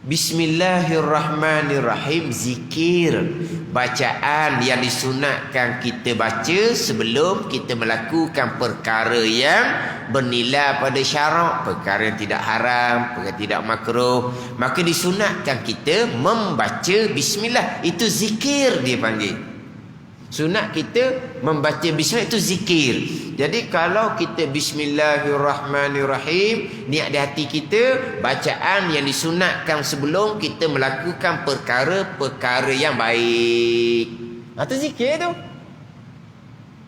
Speaker 1: Bismillahirrahmanirrahim, zikir, bacaan yang disunatkan kita baca sebelum kita melakukan perkara yang bernilai pada syarak, perkara yang tidak haram, perkara tidak makruh, maka disunatkan kita membaca bismillah. Itu zikir dia panggil. Sunat kita membaca bismillah itu zikir. Jadi kalau kita Bismillahirrahmanirrahim, niat di hati kita, bacaan yang disunatkan sebelum kita melakukan perkara-perkara yang baik. Itu zikir tu.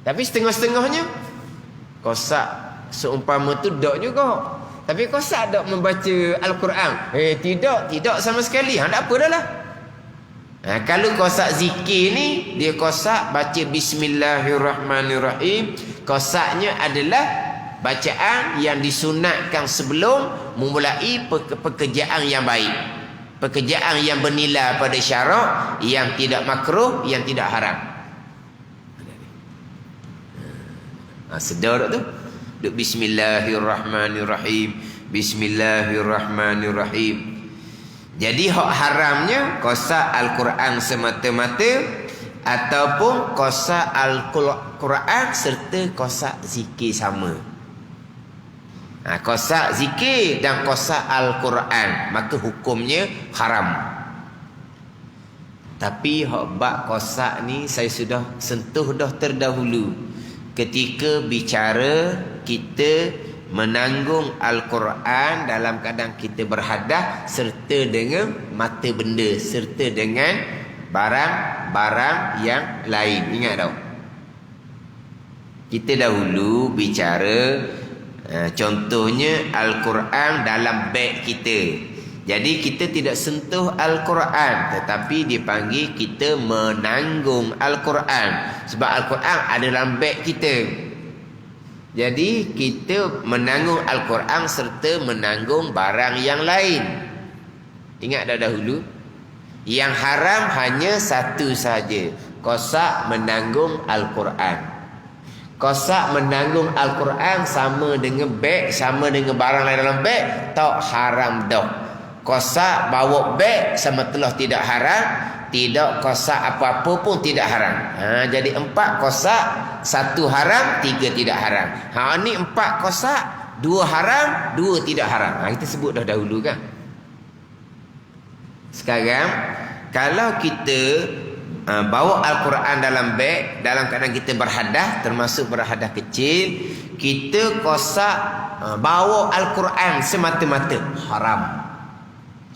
Speaker 1: Tapi setengah-setengahnya kosak seumpama tu dok juga. Tapi kosak dok membaca Al-Quran? Tidak sama sekali. Tak apa dah lah. Kalau kosak zikir ni, dia kosak baca Bismillahirrahmanirrahim. Kosaknya adalah bacaan yang disunatkan sebelum memulai pekerjaan yang baik, pekerjaan yang bernilai pada syarak, yang tidak makruh, yang tidak haram. Sedar tu duk Bismillahirrahmanirrahim, Bismillahirrahmanirrahim. Jadi hak haramnya kosak Al-Quran semata-mata ataupun kosak Al-Quran serta kosak zikir sama. Kosak zikir dan kosak Al-Quran, maka hukumnya haram. Tapi hak bab kosak ni saya sudah sentuh dah terdahulu ketika bicara kita menanggung Al-Quran dalam keadaan kita berhadas serta dengan mata benda serta dengan barang-barang yang lain. Ingat tau, kita dahulu bicara contohnya Al-Quran dalam beg kita. Jadi kita tidak sentuh Al-Quran, tetapi dipanggil kita menanggung Al-Quran, sebab Al-Quran ada dalam beg kita. Jadi kita menanggung Al-Quran serta menanggung barang yang lain. Ingat dah dahulu, yang haram hanya satu saja, kosak menanggung Al-Quran. Kosak menanggung Al-Quran sama dengan beg, sama dengan barang lain dalam beg, tak haram dah. Kosak bawa beg sama telah tidak haram, tidak kosak apa-apa pun tidak haram. Jadi 4 kosak, 1 haram, 3 tidak haram. Ni 4 kosak, 2 haram, 2 tidak haram. Kita sebut dah dahulu kan. Sekarang kalau kita bawa Al-Quran dalam beg, dalam keadaan kita berhadas, termasuk berhadas kecil, kita kosak bawa Al-Quran semata-mata, haram.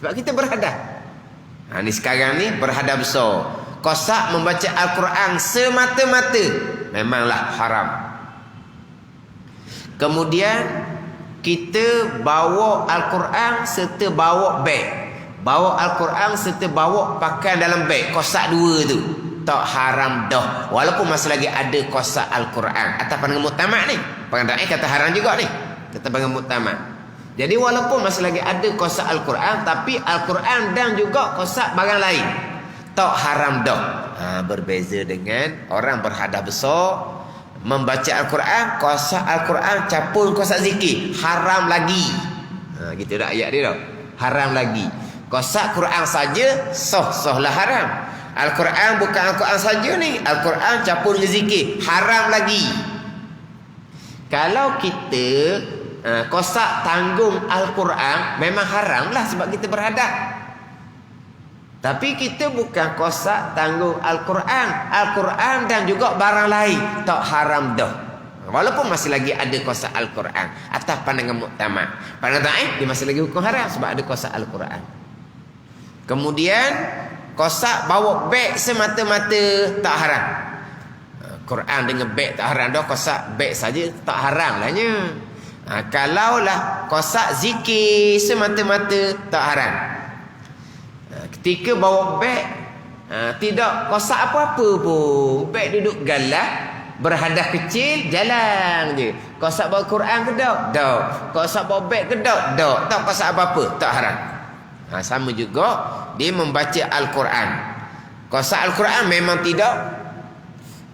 Speaker 1: Sebab kita berhadas. Ni sekarang ni berhadas besar. Kosak membaca Al-Quran semata-mata, memanglah haram. Kemudian kita bawa Al-Quran serta bawa beg. Bawa Al-Quran serta bawa pakaian dalam beg. Kosak 2 tu tak haram dah. Walaupun masih lagi ada kosak Al-Quran. Atas pandangan muktamad ni. Pandangan kata haram juga ni. Kata pandangan muktamad. Jadi walaupun masih lagi ada kosak Al-Quran, tapi Al-Quran dan juga kosak barang lain, tak haram dah. Berbeza dengan orang berhadas besar, membaca Al-Quran, kosak Al-Quran campur kosak zikir, haram lagi. Gitu dah ayat dia dah. Haram lagi. Kosak Quran saja sah-sahlah haram. Al-Quran bukan Al-Quran saja ni, Al-Quran campur dengan zikir, haram lagi. Kalau kita kosak tanggung Al-Quran, memang haram lah sebab kita berhadas. Tapi kita bukan kosak tanggung Al-Quran, Al-Quran dan juga barang lain, tak haram dah. Walaupun masih lagi ada kosak Al-Quran atas pandangan muktamad. Pandangan dia masih lagi hukum haram sebab ada kosak Al-Quran. Kemudian kosak bawa beg semata-mata tak haram. Quran dengan beg tak haram dah, kosak beg saja tak haram lahnya. Kalaulah kosak zikir semata-mata tak haram. Ketika bawa beg, tidak kosak apa-apa pun, beg duduk galah, berhadas kecil, jalan je. Kosak bawa Quran ke tak? Tak. Kosak bawa beg ke tak? Tak. Tak kosak apa-apa, tak haram. Sama juga dia membaca Al-Quran. Kosak Al-Quran memang tidak.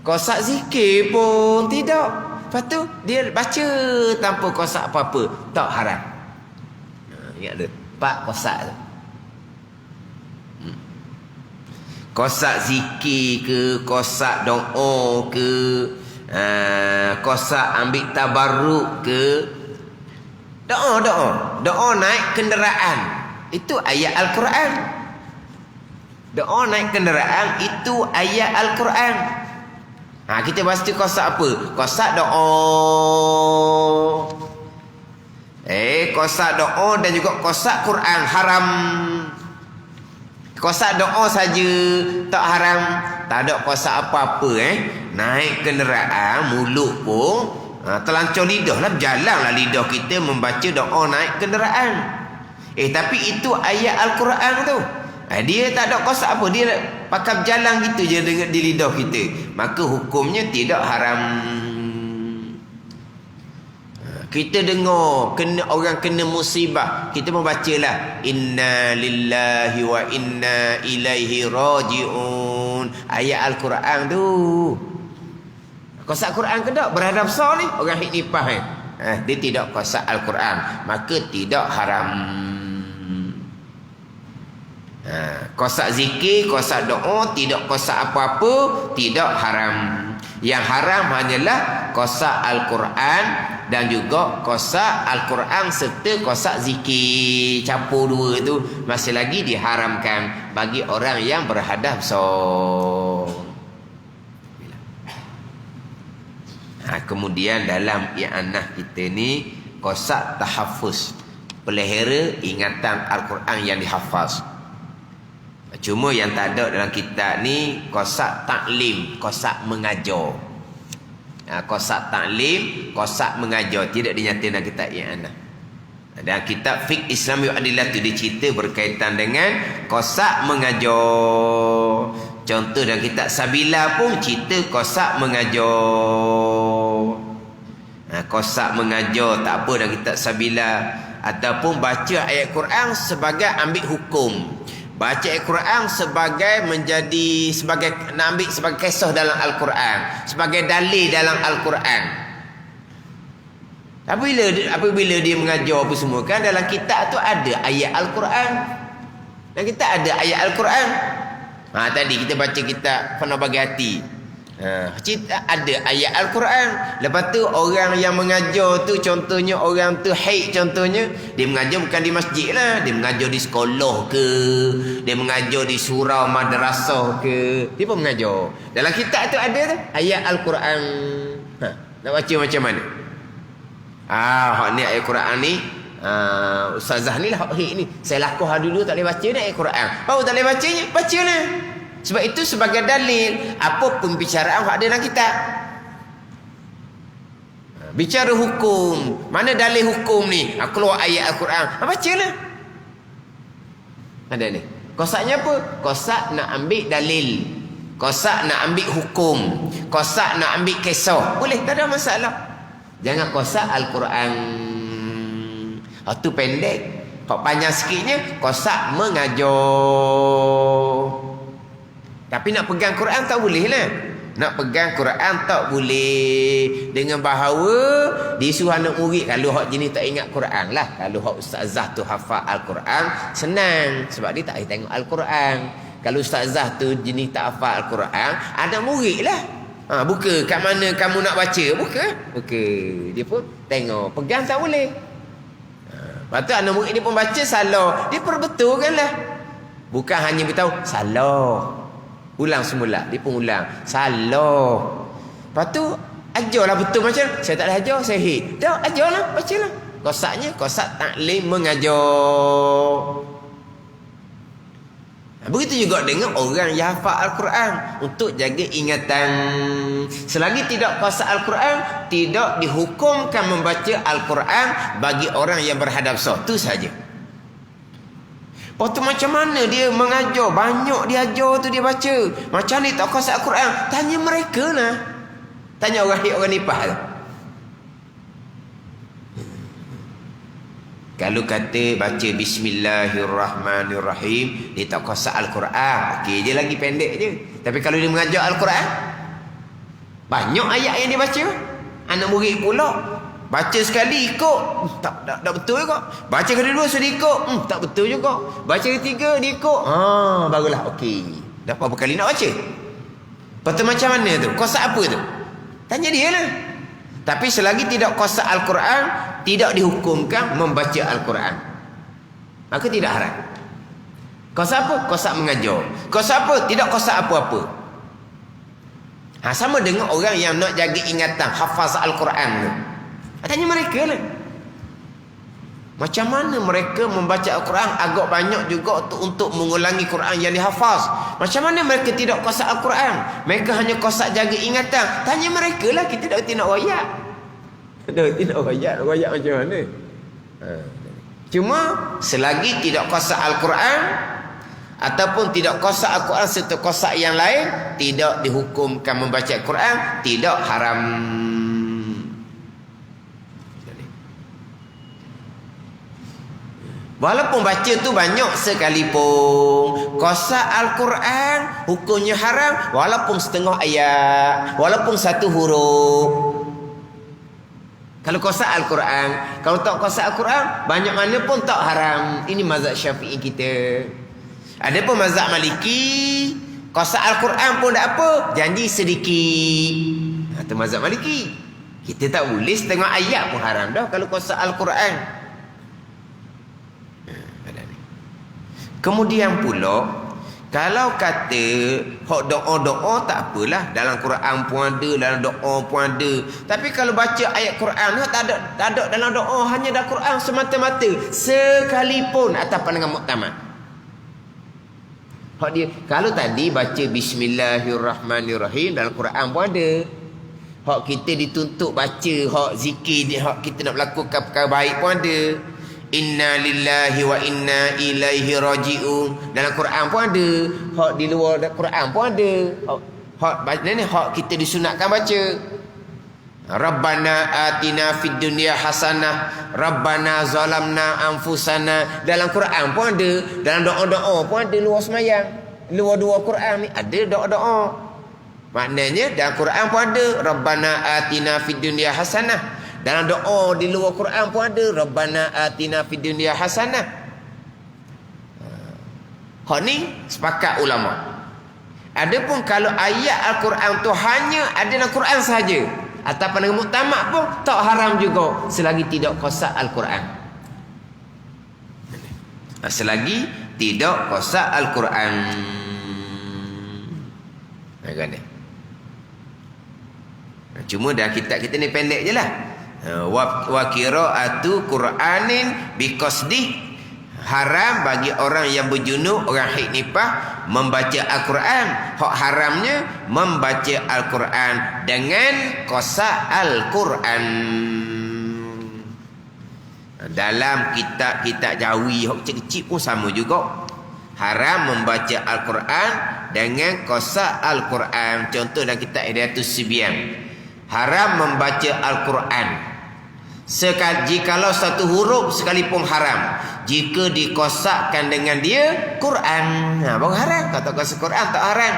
Speaker 1: Kosak zikir pun tidak. Lepas tu dia baca tanpa kosak apa-apa, tak haram. Ingat tu, 4 kosak tu. Kosak zikir ke, kosak doa ke, kosak ambil tabarruk ke, doa naik kenderaan, itu ayat Al-Quran. Doa naik kenderaan itu ayat Al-Quran. Kita pasti kosak apa? Kosak doa. Kosak doa dan juga kosak Quran haram. Kosak doa saja tak haram. Tak ada kosak apa-apa Naik kenderaan, mulut pun terlancar lidah lah, berjalanlah lidah kita membaca doa naik kenderaan. Tapi itu ayat Al-Quran tu. Dia tak ada kosak apa, dia pakai berjalan gitu je dengan di lidah kita, maka hukumnya tidak haram. Kita dengar orang kena musibah, kita membacalah inna lillahi wa inna ilaihi raji'un, ayat Al-Quran tu. Kosak Quran ke tak? Berhadap besar ni orang hiknipah dia tidak kosak Al-Quran, maka tidak haram. Kosak zikir, kosak doa, tidak kosak apa-apa, tidak haram. Yang haram hanyalah kosak Al-Quran dan juga kosak Al-Quran serta kosak zikir, campur 2 tu masih lagi diharamkan bagi orang yang berhadas besar. Kemudian dalam i'anah kita ni kosak tahaffuz, pelihara ingatan Al-Quran yang dihafaz. Cuma yang tak ada dalam kitab ni kosak taklim, kosak mengajar. Kosak taklim, kosak mengajar tidak dinyatakan dalam kitab i'anah. Dan kitab Fiqh Islam Adillah tu dicerita berkaitan dengan kosak mengajar. Contoh dalam kitab Sabila pun cerita kosak mengajar. Kosak mengajar tak apa dalam kitab Sabila. Ataupun baca ayat Quran sebagai ambil hukum. Baca Al-Quran sebagai menjadi sebagai nak ambil sebagai kisah dalam Al-Quran, sebagai dalil dalam Al-Quran. Apabila dia mengajar apa semua, kan dalam kitab tu ada ayat Al-Quran. Dan kita ada ayat Al-Quran. Tadi kita baca kitab Fana Bagi Hati. Kita ada ayat Al-Quran. Lepas tu orang yang mengajar tu, contohnya orang tu haid contohnya, dia mengajar bukan di masjid lah, dia mengajar di sekolah ke, dia mengajar di surau madrasah ke, dia pun mengajar. Dalam kitab tu ada tu ayat Al-Quran. Nak baca macam mana? Hak ni ayat Quran ni, Ustazah ni lah hak ni. Saya lakuh dulu tak boleh baca ni ayat Quran. Baru tak boleh bacanya, bacalah. Sebab itu sebagai dalil apa pembicaraan hak ada dalam kitab. Bicara hukum, mana dalil hukum ni? Keluar ayat Al-Quran, bacalah. Ada ni. Kosaknya apa? Kosak nak ambil dalil, kosak nak ambil hukum, kosak nak ambil kisah. Boleh, tak ada masalah. Jangan kosak Al-Quran. Tu pendek. Hak panjang sikitnya kosak mengajar. Tapi nak pegang Quran tak boleh lah. Nak pegang Quran tak boleh. Dengan bahawa disuruh anak murid, kalau hak jenis tak ingat Quran lah. Kalau hak ustazah tu hafal Al-Quran, senang. Sebab dia tak boleh tengok Al-Quran. Kalau ustazah tu jenis tak hafal Al-Quran, anak murid lah. Buka kat mana kamu nak baca, buka. Dia pun tengok, pegang tak boleh. Lepas tu anak murid dia pun baca salah, dia perbetulkan lah. Bukan hanya beritahu salah, ulang semula, dia pun ulang salah. Lepas tu ajarlah betul macam saya tak ada ajar, saya hit. Dah ajarlah, bacalah. Kosaknya kosak taklim mengajar. Begitu juga dengan orang yang hafal Al-Quran, untuk jaga ingatan. Selagi tidak kosak Al-Quran, tidak dihukumkan membaca Al-Quran bagi orang yang berhadap sah. Itu saja. Lepas tu macam mana dia mengajar? Banyak dia ajar tu dia baca. Macam ni tak kosak Al-Quran? Tanya mereka lah. Tanya orang nipah tu. Kalau kata baca Bismillahirrahmanirrahim, dia tak kosak Al-Quran, okey je, lagi pendek je. Tapi kalau dia mengajar Al-Quran, banyak ayat yang dia baca. Anak murid pula baca sekali ikut, tak betul juga. Baca kedua sudah ikut, tak betul juga. Baca ketiga dia ikut, barulah okey. Dah berapa kali nak baca? Betul macam mana tu? Kosak apa tu? Tanya dia lah. Tapi selagi tidak kosak Al-Quran, tidak dihukumkan membaca Al-Quran. Maka tidak haram. Kosak apa? Kosak mengajar. Kosak apa? Tidak kosak apa-apa. Sama dengan orang yang nak jaga ingatan, hafaz Al-Quran tu. Tanya mereka lah. Macam mana mereka membaca Al-Quran agak banyak juga untuk mengulangi Quran yang dihafaz. Macam mana mereka tidak kosak Al-Quran? Mereka hanya kosak jaga ingatan. Tanya mereka lah, kita tak nak royak. Tidak royak macam mana? Cuma selagi tidak kosak Al-Quran ataupun tidak kosak Al-Quran serta kosak yang lain, tidak dihukumkan membaca Al-Quran, tidak haram. Walaupun baca tu banyak sekalipun, kosak Al-Quran hukumnya haram walaupun setengah ayat, walaupun satu huruf. Kalau kosak Al-Quran, kalau tak kosak Al-Quran, banyak mana pun tak haram. Ini mazhab Syafi'i kita. Ada pun mazhab Maliki, kosak Al-Quran pun tak apa, janji sedikit. Itu mazhab Maliki. Kita tak boleh setengah ayat pun haram dah kalau kosak Al-Quran. Kemudian pula, kalau kata hak doa-doa tak apalah, dalam Quran pun ada, dalam doa pun ada. Tapi kalau baca ayat Quran tak ada dalam doa, hanya dalam Quran semata-mata, sekalipun atas pandangan muktamad. Hak dia, kalau tadi baca Bismillahirrahmanirrahim dalam Quran pun ada. Hak kita dituntut baca, hak zikir, hak kita nak melakukan perkara baik pun ada. Inna lillahi wa inna ilaihi raji'un dalam Quran pun ada. Hak di luar Quran pun ada. Hak ni hak kita disunatkan baca. Rabbana atina fid dunya hasanah, Rabbana zalamna anfusana. Dalam Quran pun ada, dalam doa-doa pun ada luar semayang. Luar dua Quran ni ada doa-doa. Maknanya dalam Quran pun ada Rabbana atina fid dunya hasanah. Dalam doa di luar Quran pun ada. Rabbana atina fid dunya hasanah. Hak ni sepakat ulama. Adapun kalau ayat Al-Quran tu hanya ada dalam Quran sahaja, atau pandangan muktamad pun tak haram juga selagi tidak kosak Al-Quran. Selagi tidak kosak Al-Quran. Cuma dah kitab kita ni pendek je lah. Wa qira'atu Qur'anin biqasdi, haram bagi orang yang berjunub, orang haid nifas membaca Al-Quran. Hak haramnya membaca Al-Quran dengan kosak Al-Quran. Dalam kitab-kitab Jawi hak kecil-kecil pun sama juga. Haram membaca Al-Quran dengan kosak Al-Quran. Contoh dalam kitab Hidayatus Sibyan, haram membaca Al-Quran jikalau satu huruf sekalipun haram, jika dikosakkan dengan dia Quran, baru haram. Kata kosak Quran tak haram.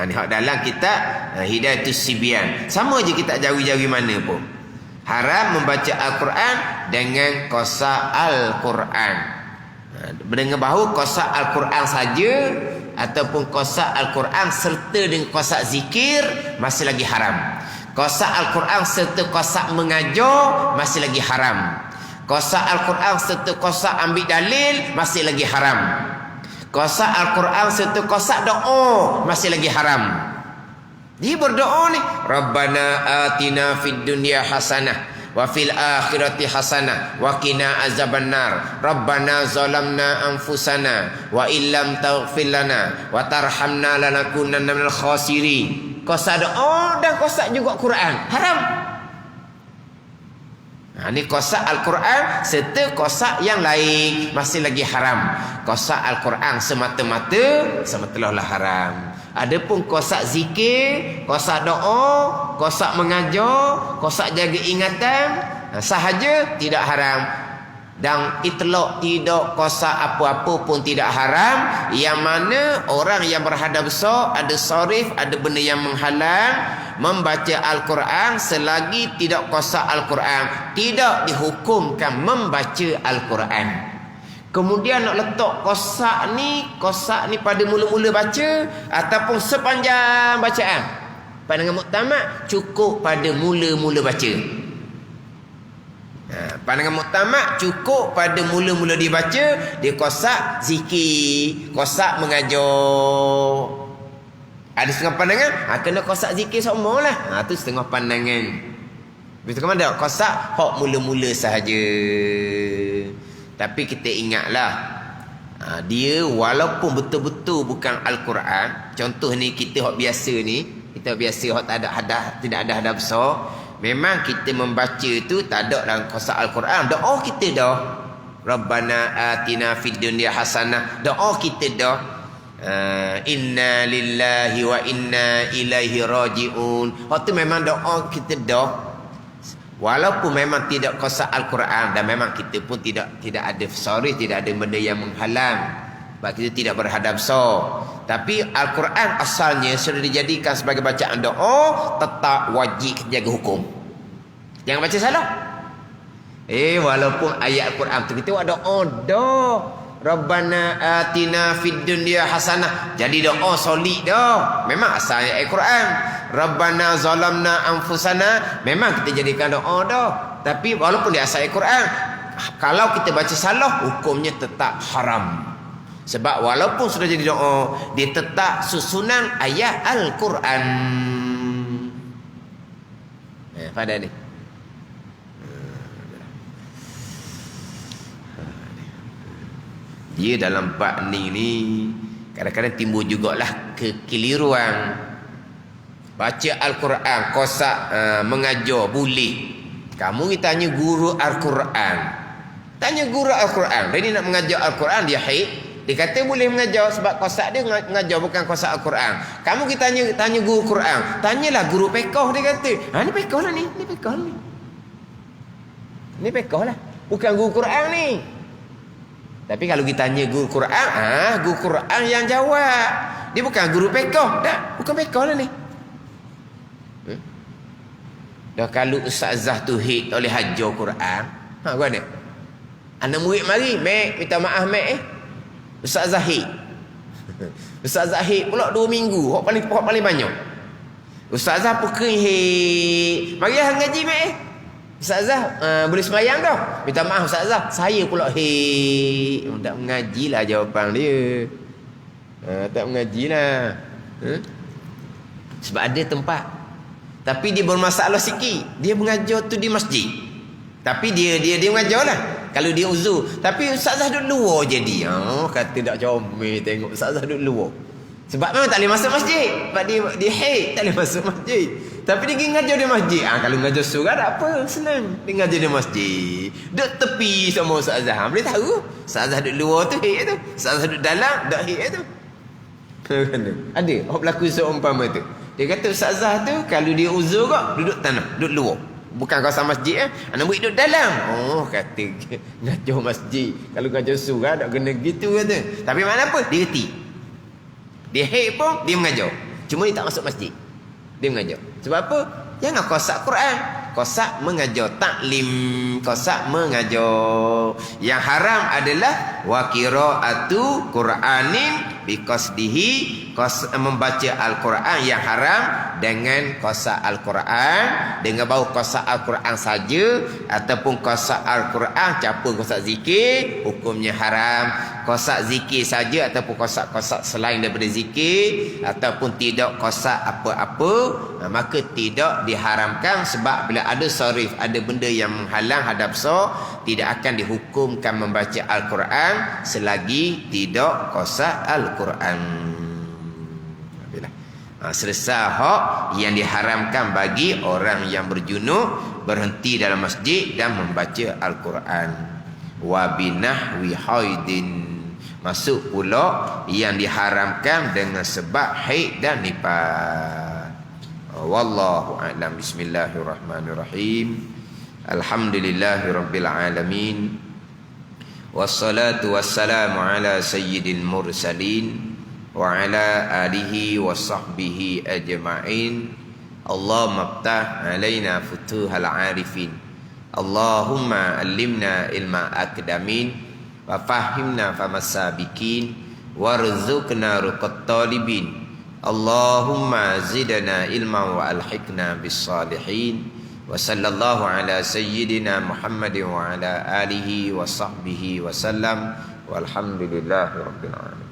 Speaker 1: Ni hak dalam kitab Hidayatus Sibyan. Sama je kitab Jawi-Jawi mana pun, haram membaca Al-Quran dengan kosak Al-Quran. Dengan bahawa kosak Al-Quran saja ataupun kosak Al-Quran serta dengan kosak zikir masih lagi haram. Kosak Al-Quran serta kosak mengajar masih lagi haram. Kosak Al-Quran serta kosak ambil dalil masih lagi haram. Kosak Al-Quran serta kosak doa masih lagi haram. Dia berdoa ni, Rabbana atina fid dunya hasanah wa fil akhirati hasanah wa qina azabannar. Rabbana zalamna anfusana wa illam taghfir lana wa tarhamna lanakunanna minal khasirin. Kosak doa dan kosak juga Quran haram. Ini kosak Al-Quran serta kosak yang lain masih lagi haram. Kosak Al-Quran semata-mata lah haram. Adapun kosak zikir, kosak doa, kosak mengajar, kosak jaga ingatan sahaja tidak haram. Dan itlaq tidak kosak apa-apa pun tidak haram. Yang mana orang yang berhadap besar, ada sarif, ada benda yang menghalang membaca Al-Quran selagi tidak kosak Al-Quran, tidak dihukumkan membaca Al-Quran. Kemudian nak letak kosak ni pada mula-mula baca ataupun sepanjang bacaan. Pandangan muktamad cukup pada mula-mula baca. Pandangan muktamad cukup pada mula-mula dibaca, dia kosak zikir, kosak mengajar. Ada setengah pandangan kena kosak zikir semua lah. Tu setengah pandangan. Betul ke mana? Kosak hak mula-mula sahaja. Tapi kita ingatlah, dia walaupun betul-betul bukan Al-Quran. Contoh ni kita hak biasa ni, kita biasa hak tak ada hadah, tidak ada hadah besar. Memang kita membaca itu tak ada dalam kosak Al-Quran. Doa kita dah, Rabbana atina fid dunya hasanah. Doa kita dah, inna lillahi wa inna ilaihi raji'un. Waktu memang doa kita dah. Walaupun memang tidak kosak Al-Quran, dan memang kita pun tidak ada sorry, tidak ada benda yang menghalang, sebab kita tidak berhadap besar. Tapi Al-Quran asalnya sudah dijadikan sebagai bacaan doa, tetap wajib jaga hukum. Jangan baca salah. Walaupun ayat Al-Quran tu kita buat doa dah, Rabbana atina fid dunya hasanah, jadi doa solid dah. Memang asal ayat Al-Quran. Rabbana zalamna anfusana, memang kita jadikan doa dah. Tapi walaupun dia asal Al-Quran, kalau kita baca salah, hukumnya tetap haram. Sebab walaupun sudah jadi doa, dia tetap susunan ayat Al-Quran. Pada ni. Dia dalam bab ni kadang-kadang timbul jugalah kekeliruan. Baca Al-Quran, kosak mengajar boleh. Kamu tanya guru Al-Quran. Tanya guru Al-Quran. Dia ni nak mengajar Al-Quran, dia haid. Dia kata boleh mengajar sebab kosak dia mengajar bukan kosak Al-Quran. Kamu kita tanya guru Quran. Tanyalah guru pekoh, dia kata. Ni pekoh lah ni. Ni pekoh lah ni. Ni pekoh lah. Bukan guru Quran ni. Tapi kalau kita tanya guru Quran, guru Quran yang jawab. Dia bukan guru pekoh. Tak, bukan pekoh lah ni. Dah kalau ustazah tu hit oleh hajar Quran. Ha gua ada. Anak murid mari, mek minta maaf mek Ustazah hit. Ustazah hit pula 2 minggu, hok paling banyak. Ustazah pukul hit. Mari ngaji mek Ustazah boleh sembahyang dah. Minta maaf Ustazah, saya pula hit. Tak mengajilah jawapan dia. Tak mengajilah. Sebab ada tempat. Tapi dia bermasalah sikit. Dia mengajar tu di masjid. Tapi dia mengajarlah. Kalau dia uzur. Tapi Ustazah duduk luar jadi. Kata tak comel tengok Ustazah duduk luar. Sebab memang tak boleh masuk masjid. Sebab dia haid, tak boleh masuk masjid. Tapi dia pergi mengajar di masjid. Kalau mengajar surah tak apa, senang. Dia mengajar di masjid. Duduk tepi sama Ustazah. Boleh tahu. Ustazah duduk luar tu haid tu. Ustazah duduk dalam, tak haid tu. Ada. Orang berlaku seumpama tu. Dia kata Ustazah tu kalau dia uzur kok duduk tanah, duduk luar. Bukan kawasan masjid anak murid duduk dalam. Kata ngajar masjid. Kalau ngajar surah tak kena gitu kata. Tapi mana apa? Dia reti. Dia haid pun dia mengajar. Cuma dia tak masuk masjid. Dia mengajar. Sebab apa? Jangan kosak Quran. Kosak mengajar. Taklim. Kosak mengajar. Yang haram adalah wa qiraatu Qur'anin biqasdihi, membaca Al-Quran yang haram dengan kosak Al-Quran, dengan bau kosak Al-Quran saja ataupun kosak Al-Quran campur kosak zikir, hukumnya haram. Kosak zikir saja ataupun kosak-kosak selain daripada zikir ataupun tidak kosak apa-apa, maka tidak diharamkan. Sebab bila ada sarif, ada benda yang menghalang hadap tidak akan dihukumkan membaca Al-Quran selagi tidak kosak Al-Quran. Selesai hak yang diharamkan bagi orang yang berjunub berhenti dalam masjid dan membaca Al-Quran. Wa binahwi haidin, masuk pula yang diharamkan dengan sebab haid dan nifas. Wallahu a'lam. Bismillahirrahmanirrahim. Alhamdulillahirabbil alamin. Wassalatu wassalamu ala sayyidil mursalin wa ala alihi wa sahbihi ajma'in. Allahumma ftah alaina futuhal arifin. Allahumma allimna ilma akdamin wa fahimna famasabikin warzuqna ruqat talibin. Allahumma zidna ilma wa alhiqna bis salihin. Wa sallallahu ala sayyidina Muhammadin wa ala alihi wa sahbihi wa sallam. Walhamdulillahi rabbil alamin.